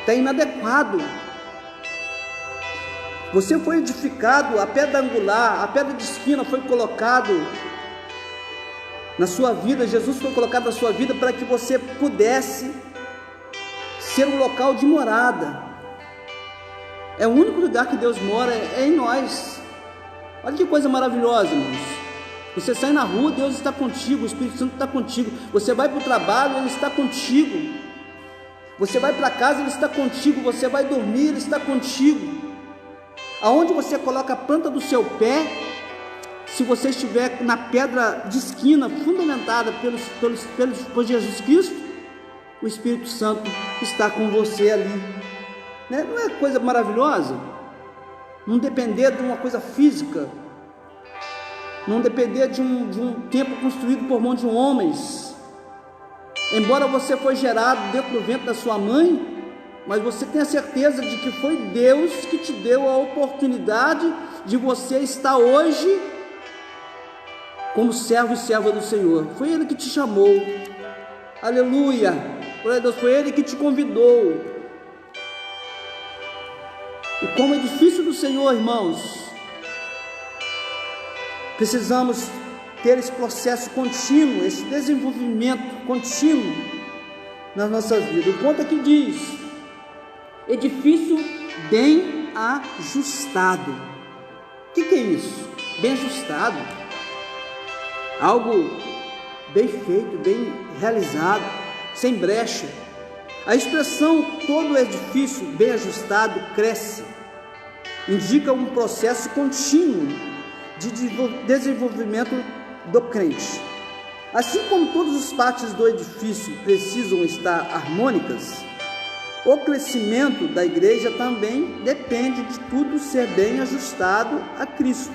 está inadequado. Você foi edificado, a pedra angular, a pedra de esquina foi colocado na sua vida, Jesus foi colocado na sua vida para que você pudesse ser um local de morada. É o único lugar que Deus mora, é em nós. Olha que coisa maravilhosa, irmãos. Você sai na rua, Deus está contigo, o Espírito Santo está contigo. Você vai para o trabalho, Ele está contigo. Você vai para casa, Ele está contigo. Você vai dormir, Ele está contigo. Aonde você coloca a planta do seu pé, se você estiver na pedra de esquina, fundamentada por Jesus Cristo, o Espírito Santo está com você ali. Não é coisa maravilhosa? Não depender de uma coisa física, não depender de um templo construído por mão de homens. Embora você foi gerado dentro do ventre da sua mãe, mas você tem a certeza de que foi Deus que te deu a oportunidade de você estar hoje como servo e serva do Senhor. Foi Ele que te chamou. Aleluia! Glória a Deus, foi Ele que te convidou. E como edifício do Senhor, irmãos, precisamos ter esse processo contínuo, esse desenvolvimento contínuo nas nossas vidas. O ponto aqui diz: edifício bem ajustado. O que é isso? Bem ajustado, algo bem feito, bem realizado, sem brecha. A expressão todo edifício bem ajustado cresce, indica um processo contínuo de desenvolvimento do crente. Assim como todas as partes do edifício precisam estar harmônicas, o crescimento da igreja também depende de tudo ser bem ajustado a Cristo.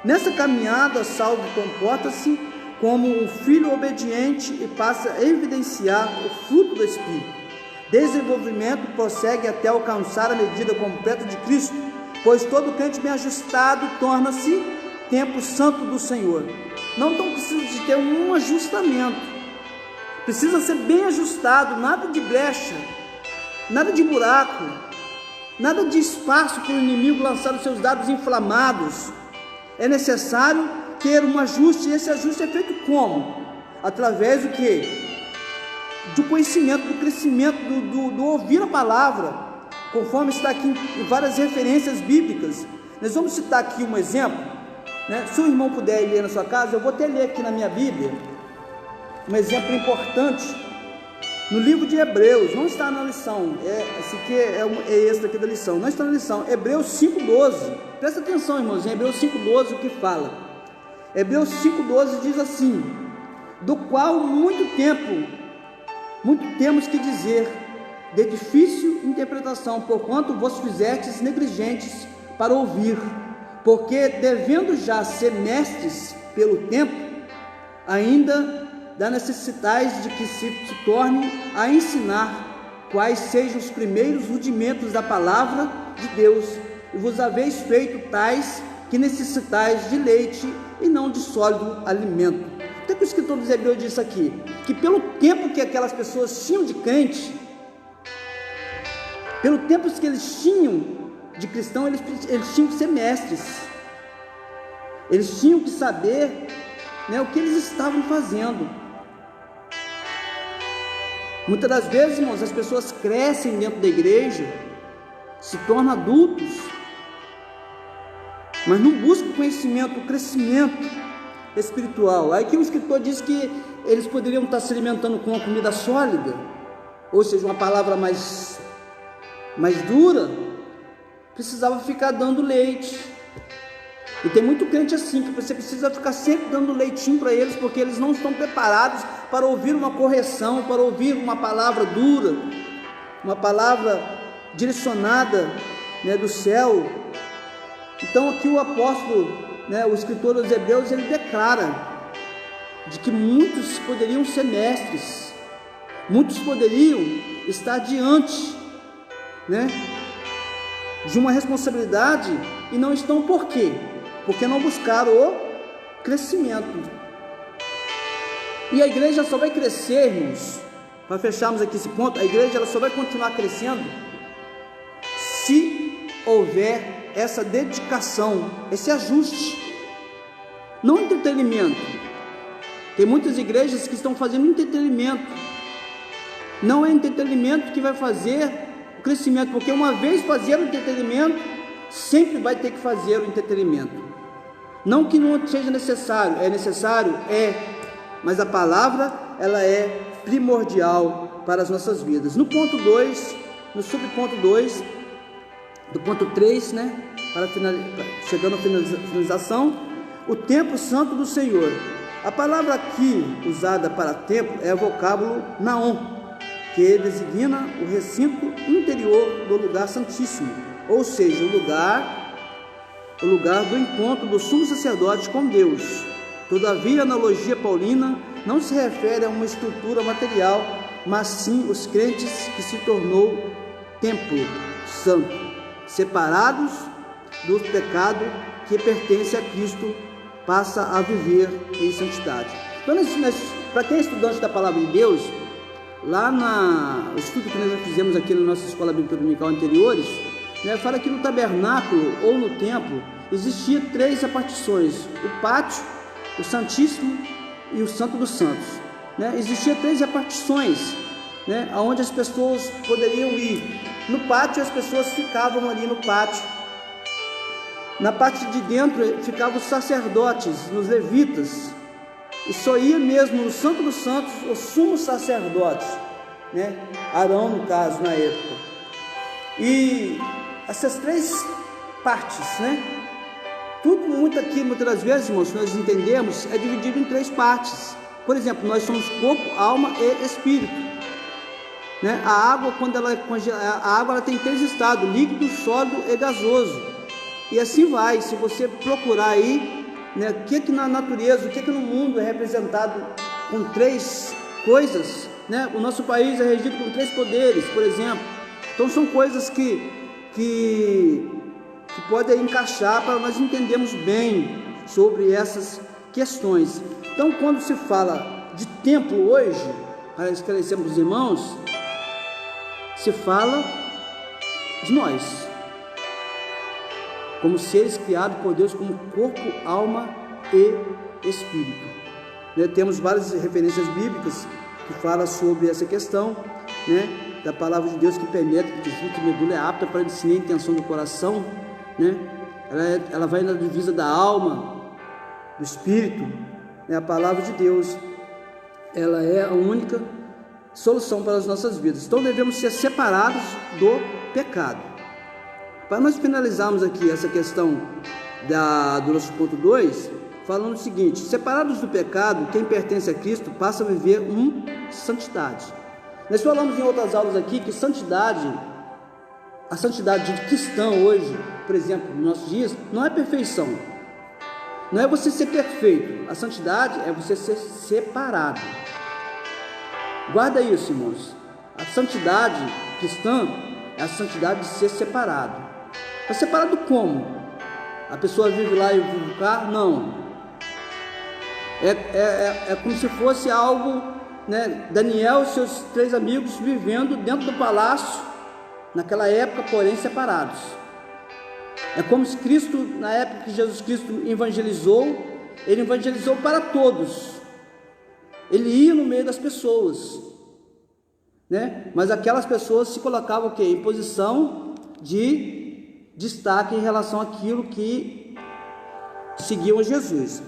Nessa caminhada, Saulo comporta-se como um filho obediente e passa a evidenciar o fruto do Espírito. Desenvolvimento prossegue até alcançar a medida completa de Cristo, pois todo crente bem ajustado torna-se templo santo do Senhor. Não precisa de ter um ajustamento, precisa ser bem ajustado, nada de brecha, nada de buraco, nada de espaço para o inimigo lançar os seus dardos inflamados. É necessário ter um ajuste, e esse ajuste é feito como? Através do quê? Do conhecimento, do crescimento, do ouvir a palavra, conforme está aqui em várias referências bíblicas. Nós vamos citar aqui um exemplo, né? Se o irmão puder ler na sua casa, eu vou até ler aqui na minha Bíblia um exemplo importante no livro de Hebreus. Não está na lição, esse aqui é extra aqui da lição, não está na lição. Hebreus 5,12, presta atenção, irmãos, em Hebreus 5,12 o que fala? Hebreus 5,12 diz assim: do qual muito temos que dizer, de difícil interpretação, porquanto vos fizestes negligentes para ouvir, porque devendo já ser mestres pelo tempo, ainda da necessitais de que se torne a ensinar quais sejam os primeiros rudimentos da palavra de Deus, e vos haveis feito tais que necessitais de leite e não de sólido alimento. O que o escritor dos Hebreus disse aqui? Que pelo tempo que aquelas pessoas tinham de crente, pelo tempo que eles tinham de cristão, eles tinham que ser mestres, eles tinham que saber, né, o que eles estavam fazendo. Muitas das vezes, irmãos, as pessoas crescem dentro da igreja, se tornam adultos, mas não buscam o conhecimento, o crescimento espiritual. Aí que o escritor diz que eles poderiam estar se alimentando com uma comida sólida, ou seja, uma palavra mais dura, precisava ficar dando leite. E tem muito crente assim, que você precisa ficar sempre dando leitinho para eles, porque eles não estão preparados para ouvir uma correção, para ouvir uma palavra dura, uma palavra direcionada, né, do céu, Então aqui o apóstolo, o escritor dos Hebreus, ele declara de que muitos poderiam ser mestres, muitos poderiam estar diante, de uma responsabilidade e não estão. Por quê? Porque não buscaram o crescimento. E a igreja só vai crescer, irmãos, para fecharmos aqui esse ponto, a igreja ela só vai continuar crescendo se houver essa dedicação, esse ajuste, não entretenimento. Tem muitas igrejas que estão fazendo entretenimento. Não é entretenimento que vai fazer o crescimento, porque uma vez fazer o entretenimento, sempre vai ter que fazer o entretenimento. Não que não seja necessário, mas a palavra ela é primordial para as nossas vidas. No ponto 2, no subponto 2, do ponto 3, chegando à finalização, o templo santo do Senhor. A palavra aqui usada para templo é o vocábulo naon, que designa o recinto interior do lugar santíssimo, ou seja, o lugar do encontro do sumo sacerdote com Deus. Todavia, a analogia paulina não se refere a uma estrutura material, mas sim os crentes que se tornou templo santo, separados do pecado que pertence a Cristo, passa a viver em santidade. Então, para quem é estudante da palavra de Deus, lá no estudo que nós já fizemos aqui na nossa escola bíblica dominical anteriores, fala que no tabernáculo ou no templo existia 3 repartições: o pátio, o santíssimo e o santo dos santos. Existia 3 repartições, onde as pessoas poderiam ir. No pátio, as pessoas ficavam ali no pátio. Na parte de dentro ficavam os sacerdotes, os levitas, e só ia mesmo no Santo dos Santos os sumos sacerdotes, Arão, no caso, na época. E essas 3 partes, tudo muitas das vezes, irmãos, nós entendemos, é dividido em 3 partes. Por exemplo, nós somos corpo, alma e espírito. A água, quando ela a água ela tem 3 estados: líquido, sólido e gasoso. E assim vai. Se você procurar aí, o que na natureza, o que no mundo é representado com 3 coisas, O nosso país é regido com 3 poderes, por exemplo. Então são coisas que podem encaixar para nós entendermos bem sobre essas questões. Então, quando se fala de templo hoje, para esclarecermos os irmãos, se fala de nós, como seres criados por Deus, como corpo, alma e espírito. Temos várias referências bíblicas que falam sobre essa questão, da palavra de Deus que penetra, que junto e medula, é apta para discernir a intenção do coração, ela vai na divisa da alma, do espírito. A palavra de Deus, ela é a única solução para as nossas vidas. Então devemos ser separados do pecado. Para nós finalizarmos aqui essa questão do nosso ponto 2, falando o seguinte: separados do pecado, quem pertence a Cristo passa a viver santidade. Nós falamos em outras aulas aqui que a santidade de cristão hoje, por exemplo, nos nossos dias, não é perfeição, não é você ser perfeito. A santidade é você ser separado. Guarda isso, irmãos. A santidade cristã é a santidade de ser separado. Mas separado como? A pessoa vive lá e vive cá? Não. É como se fosse algo, Daniel e seus 3 amigos vivendo dentro do palácio, naquela época, porém separados. É como se Cristo, na época que Jesus Cristo evangelizou, ele evangelizou para todos. Ele ia no meio das pessoas, mas aquelas pessoas se colocavam em posição de destaque em relação àquilo que seguiam a Jesus.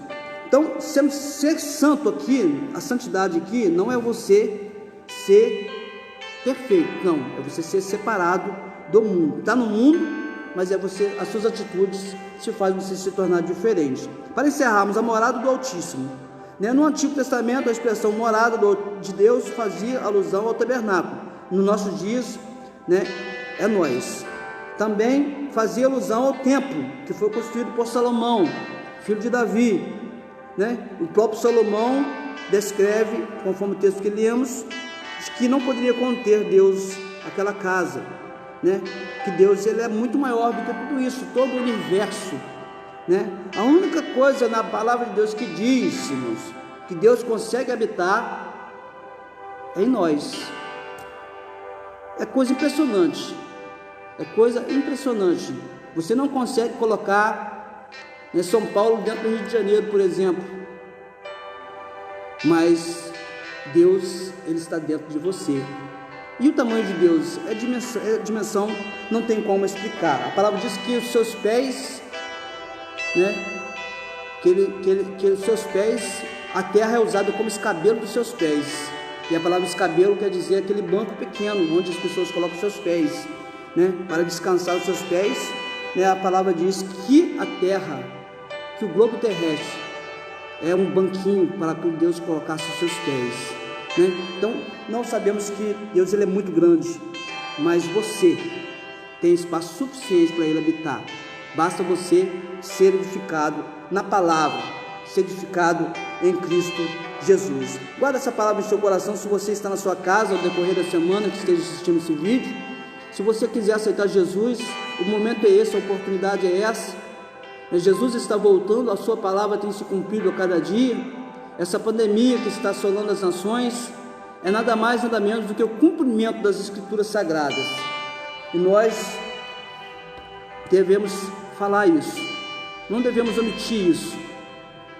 Então, ser santo aqui, a santidade aqui, não é você ser perfeito, não, é você ser separado do mundo. Está no mundo, mas as suas atitudes te fazem você se tornar diferente. Para encerrarmos, a morada do Altíssimo. No Antigo Testamento, a expressão morada de Deus fazia alusão ao tabernáculo. Nos nossos dias, é nós. também fazia alusão ao templo que foi construído por Salomão, filho de Davi, né? O próprio Salomão descreve, conforme o texto que lemos, que não poderia conter Deus aquela casa, né? Que Deus, ele é muito maior do que tudo isso, todo o universo, né? A única coisa na palavra de Deus que diz, irmãos, que Deus consegue habitar é em nós. É coisa impressionante. É coisa impressionante. Você não consegue colocar, né, São Paulo dentro do Rio de Janeiro, por exemplo. Mas Deus, ele está dentro de você. E o tamanho de Deus é dimensão, não tem como explicar. A palavra diz que os seus pés, né, que os seus pés, a terra é usada como escabelo dos seus pés. E a palavra escabelo quer dizer aquele banco pequeno onde as pessoas colocam os seus pés, né, para descansar os seus pés, né? A palavra diz que a terra, que o globo terrestre é um banquinho para que Deus colocasse os seus pés, né? Então, nós sabemos que Deus, ele é muito grande, mas você tem espaço suficiente para ele habitar. Basta você ser edificado na palavra, ser edificado em Cristo Jesus. Guarda essa palavra em seu coração. Se você está na sua casa ao decorrer da semana que esteja assistindo esse vídeo, se você quiser aceitar Jesus, o momento é esse, a oportunidade é essa. Jesus está voltando, a sua palavra tem se cumprido a cada dia. Essa pandemia que está assolando as nações é nada mais, nada menos do que o cumprimento das Escrituras Sagradas. E nós devemos falar isso, não devemos omitir isso,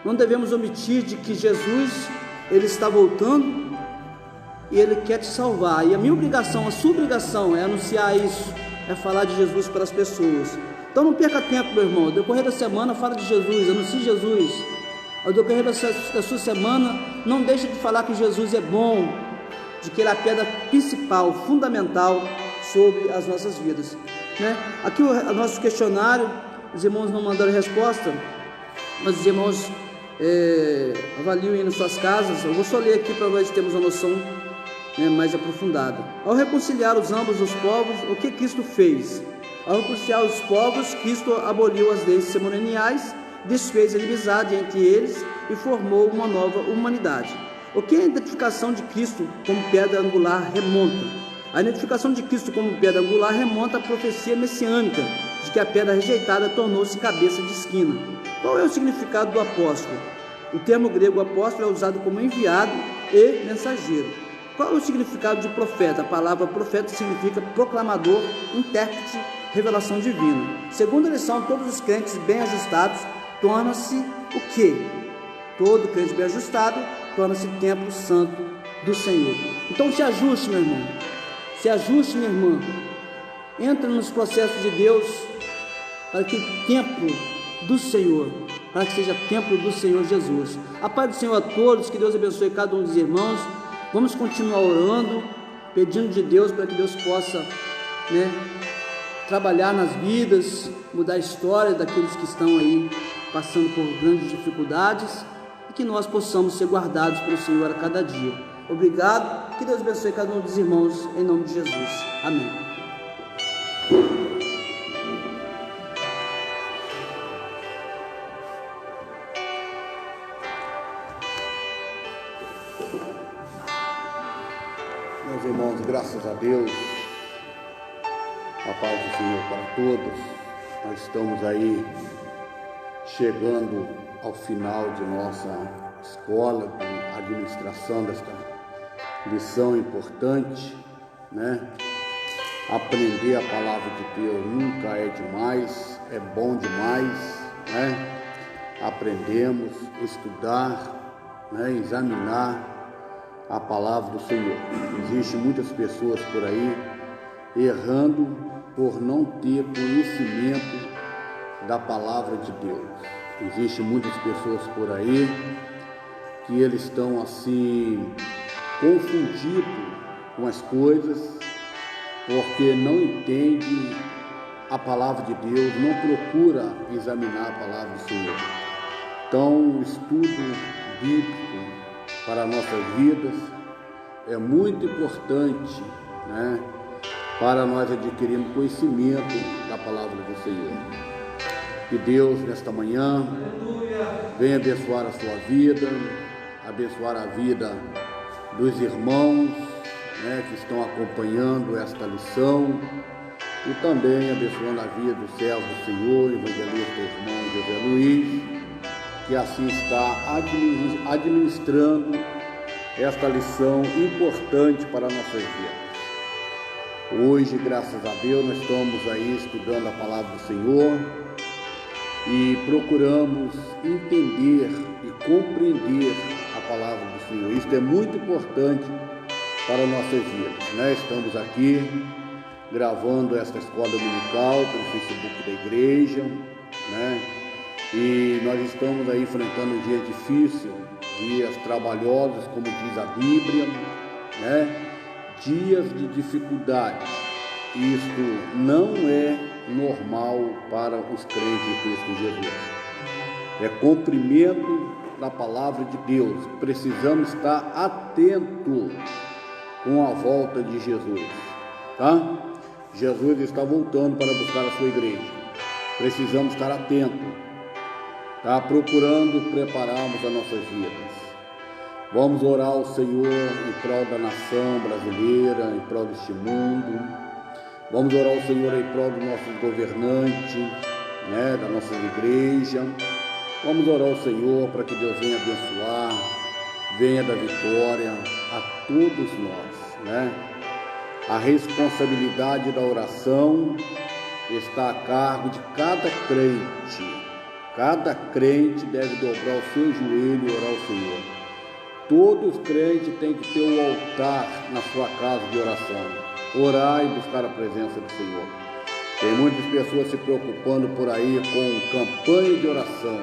não devemos omitir de que Jesus, ele está voltando e ele quer te salvar. E a minha obrigação, a sua obrigação é anunciar isso, é falar de Jesus para as pessoas. Então não perca tempo, meu irmão. Ao decorrer da semana, fala de Jesus, anuncie Jesus. Ao decorrer da sua semana, não deixe de falar que Jesus é bom, de que ele é a pedra principal, fundamental sobre as nossas vidas, né? Aqui o nosso questionário, os irmãos não mandaram resposta, mas os irmãos avaliam aí nas suas casas. Eu vou só ler aqui para nós termos uma noção, né, mais aprofundada. Ao reconciliar os ambos os povos, o que Cristo fez? Ao reconciliar os povos, Cristo aboliu as leis cerimoniais, desfez a inimizade entre eles e formou uma nova humanidade. O que a identificação de Cristo como pedra angular remonta? A identificação de Cristo como pedra angular remonta à profecia messiânica de que a pedra rejeitada tornou-se cabeça de esquina. Qual é o significado do apóstolo? O termo grego apóstolo é usado como enviado e mensageiro. Qual é o significado de profeta? A palavra profeta significa proclamador, intérprete, revelação divina. Segundo a lição, todos os crentes bem ajustados tornam-se o quê? Todo crente bem ajustado torna-se templo santo do Senhor. Então se ajuste, meu irmão. Se ajuste, minha irmã. Entra nos processos de Deus para que o templo do Senhor, para que seja templo do Senhor Jesus. A paz do Senhor a todos, que Deus abençoe cada um dos irmãos. Vamos continuar orando, pedindo de Deus para que Deus possa, né, trabalhar nas vidas, mudar a história daqueles que estão aí passando por grandes dificuldades, e que nós possamos ser guardados pelo Senhor a cada dia. Obrigado, que Deus abençoe cada um dos irmãos, em nome de Jesus. Amém. Meus irmãos, graças a Deus, a paz do Senhor para todos. Nós estamos aí chegando ao final de nossa escola de administração, desta lição importante, né? Aprender a palavra de Deus nunca é demais, é bom demais, né? Aprendemos, estudar, né? Examinar a palavra do Senhor. Existem muitas pessoas por aí errando por não ter conhecimento da palavra de Deus. Existem muitas pessoas por aí que eles estão assim confundidos com as coisas porque não entendem a palavra de Deus, não procura examinar a palavra do Senhor. Então, o estudo bíblico para nossas vidas é muito importante, né? para nós adquirirmos conhecimento da palavra do Senhor. Que Deus, nesta manhã, venha abençoar a sua vida, abençoar a vida dos irmãos, que estão acompanhando esta lição, e também abençoando a vida do servo do Senhor, evangelista irmão José Luiz, que assim está administrando esta lição importante para a nossa vida. Hoje, graças a Deus, nós estamos aí estudando a palavra do Senhor e procuramos entender e compreender a palavra do Senhor. Isso é muito importante para nossas vidas, Estamos aqui gravando esta escola dominical pelo Facebook da igreja, E nós estamos aí enfrentando um dia difícil, dias trabalhosos, como diz a Bíblia, Dias de dificuldade. Isto não é normal para os crentes em Cristo Jesus. É cumprimento da palavra de Deus. Precisamos estar atentos com a volta de Jesus, Jesus está voltando para buscar a sua igreja. Precisamos estar atentos, procurando prepararmos as nossas vidas. Vamos orar ao Senhor em prol da nação brasileira, em prol deste mundo. Vamos orar ao Senhor em prol dos nossos governantes, da nossa igreja. Vamos orar ao Senhor para que Deus venha abençoar, venha dar vitória a todos nós, A responsabilidade da oração está a cargo de cada crente. Cada crente deve dobrar o seu joelho e orar ao Senhor. Todos os crentes têm que ter um altar na sua casa de oração. Orar e buscar a presença do Senhor. Tem muitas pessoas se preocupando por aí com campanha de oração.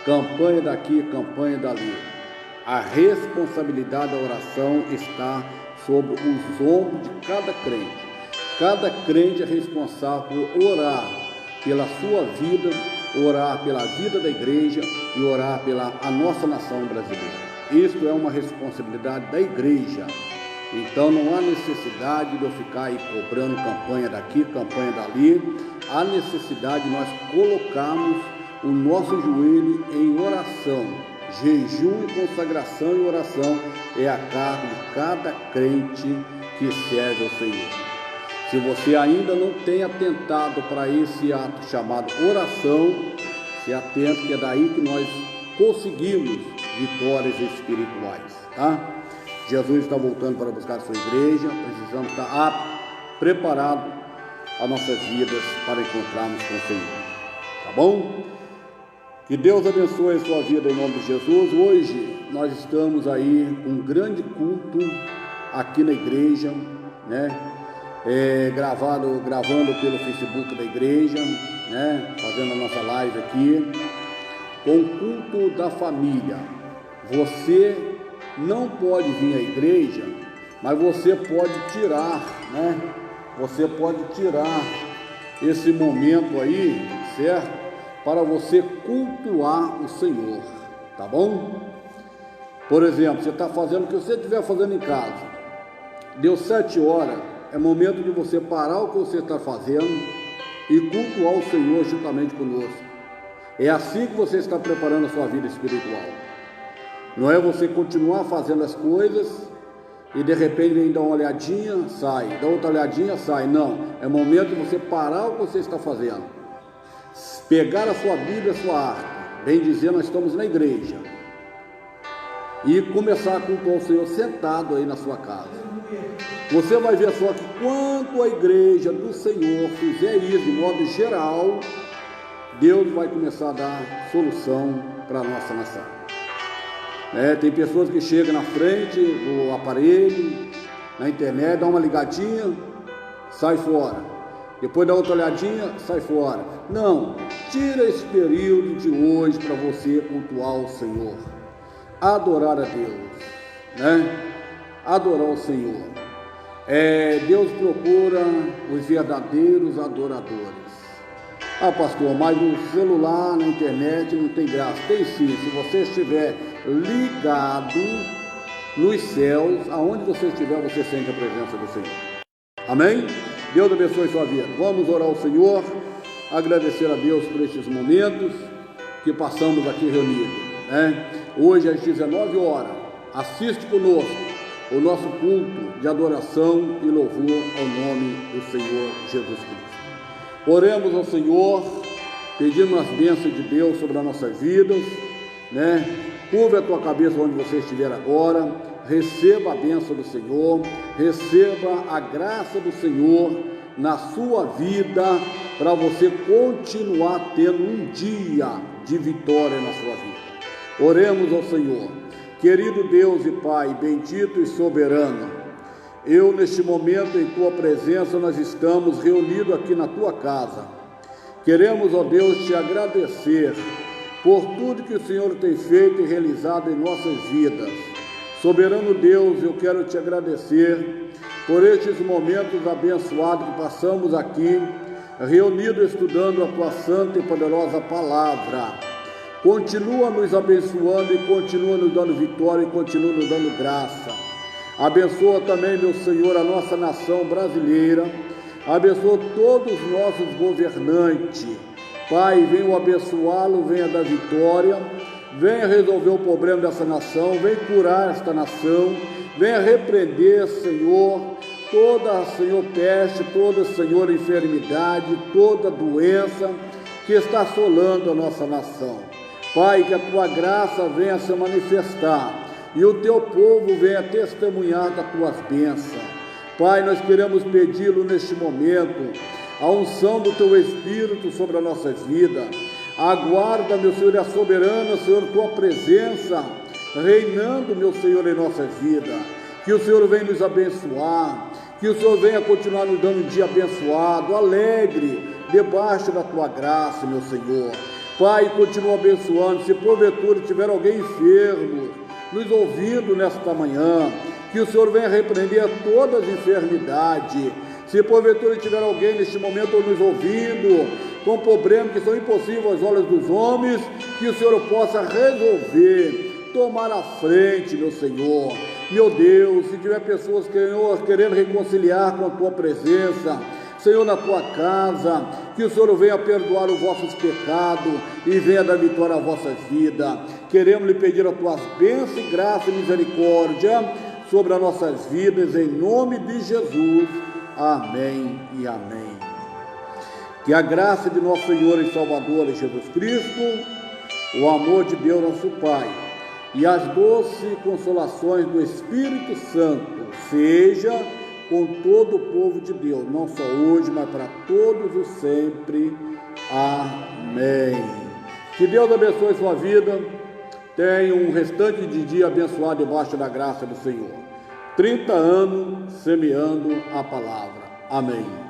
Campanha daqui, campanha dali. A responsabilidade da oração está sobre os ombros de cada crente. Cada crente é responsável por orar pela sua vida, orar pela vida da igreja e orar pela a nossa nação brasileira. Isto é uma responsabilidade da igreja. Então não há necessidade de eu ficar aí cobrando campanha daqui, campanha dali. Há necessidade de nós colocarmos o nosso joelho em oração. Jejum e consagração e oração é a cargo de cada crente que serve ao Senhor. Se você ainda não tem atentado para esse ato chamado oração, se atente, que é daí que nós conseguimos vitórias espirituais, Jesus está voltando para buscar a sua igreja. Precisamos estar preparados as nossas vidas para encontrarmos com o Senhor, bom? Que Deus abençoe a sua vida em nome de Jesus. Hoje nós estamos aí com um grande culto aqui na igreja, gravando pelo Facebook da igreja, fazendo a nossa live aqui, com o culto da família. Você não pode vir à igreja, mas você pode tirar, Você pode tirar esse momento aí, certo? Para você cultuar o Senhor, tá bom? Por exemplo, você está fazendo o que você estiver fazendo em casa, deu 7 horas, é momento de você parar o que você está fazendo e cultuar o Senhor juntamente conosco. É assim que você está preparando a sua vida espiritual. Não é você continuar fazendo as coisas e de repente vem dar uma olhadinha, sai, dá outra olhadinha, sai. Não, é momento de você parar o que você está fazendo, pegar a sua Bíblia, a sua arca, bem dizer, nós estamos na igreja, e começar a cultuar o Senhor sentado aí na sua casa. Você vai ver só que quando a igreja do Senhor fizer isso de modo geral, Deus vai começar a dar solução para a nossa nação. Tem pessoas que chegam na frente do aparelho, na internet, dá uma ligadinha, sai fora. Depois dá outra olhadinha, sai fora. Não, tira esse período de hoje para você cultuar o Senhor, adorar a Deus, Adorar o Senhor. Deus procura os verdadeiros adoradores. Pastor, mas no celular, na internet não tem graça. Tem sim, se você estiver ligado nos céus, aonde você estiver, você sente a presença do Senhor. Amém? Deus abençoe sua vida. Vamos orar ao Senhor, agradecer a Deus por estes momentos que passamos aqui reunidos, né? Hoje às 19 horas, assiste conosco o nosso culto de adoração e louvor ao nome do Senhor Jesus Cristo. Oremos ao Senhor, pedindo as bênçãos de Deus sobre as nossas vidas, né? Curva a tua cabeça onde você estiver agora, receba a bênção do Senhor, receba a graça do Senhor na sua vida, para você continuar tendo um dia de vitória na sua vida. Oremos ao Senhor. Querido Deus e Pai, bendito e soberano, eu neste momento em Tua presença nós estamos reunidos aqui na Tua casa. Queremos, ó Deus, Te agradecer por tudo que o Senhor tem feito e realizado em nossas vidas. Soberano Deus, eu quero Te agradecer por estes momentos abençoados que passamos aqui, reunidos estudando a Tua santa e poderosa palavra. Continua nos abençoando e continua nos dando vitória e continua nos dando graça. Abençoa também, meu Senhor, a nossa nação brasileira. Abençoa todos os nossos governantes. Pai, venha abençoá-lo, venha dar vitória, venha resolver o problema dessa nação, venha curar esta nação, venha repreender, Senhor, toda, Senhor, peste, toda, Senhor, enfermidade, toda doença que está assolando a nossa nação. Pai, que a Tua graça venha se manifestar e o Teu povo venha testemunhar das Tuas bênçãos. Pai, nós queremos pedi-lo neste momento, a unção do Teu Espírito sobre as nossas vidas. Aguarda, meu Senhor, a soberana, Senhor, Tua presença reinando, meu Senhor, em nossas vidas. Que o Senhor venha nos abençoar, que o Senhor venha continuar nos dando um dia abençoado, alegre, debaixo da Tua graça, meu Senhor. Pai, continua abençoando. Se porventura tiver alguém enfermo nos ouvindo nesta manhã, que o Senhor venha repreender todas as enfermidades. Se porventura tiver alguém neste momento nos ouvindo com problemas que são impossíveis aos olhos dos homens, que o Senhor possa resolver, tomar a frente, meu Senhor. Meu Deus, se tiver pessoas, Senhor, querendo reconciliar com a Tua presença, Senhor, na Tua casa, que o Senhor venha perdoar os vossos pecados e venha dar vitória à vossa vida. Queremos lhe pedir as Tuas bênçãos, graça e misericórdia sobre as nossas vidas, em nome de Jesus. Amém e amém. Que a graça de nosso Senhor e Salvador Jesus Cristo, o amor de Deus nosso Pai e as doces consolações do Espírito Santo seja com todo o povo de Deus, não só hoje, mas para todos os sempre. Amém. Que Deus abençoe sua vida. Tenha um restante de dia abençoado debaixo da graça do Senhor. 30 anos semeando a palavra. Amém.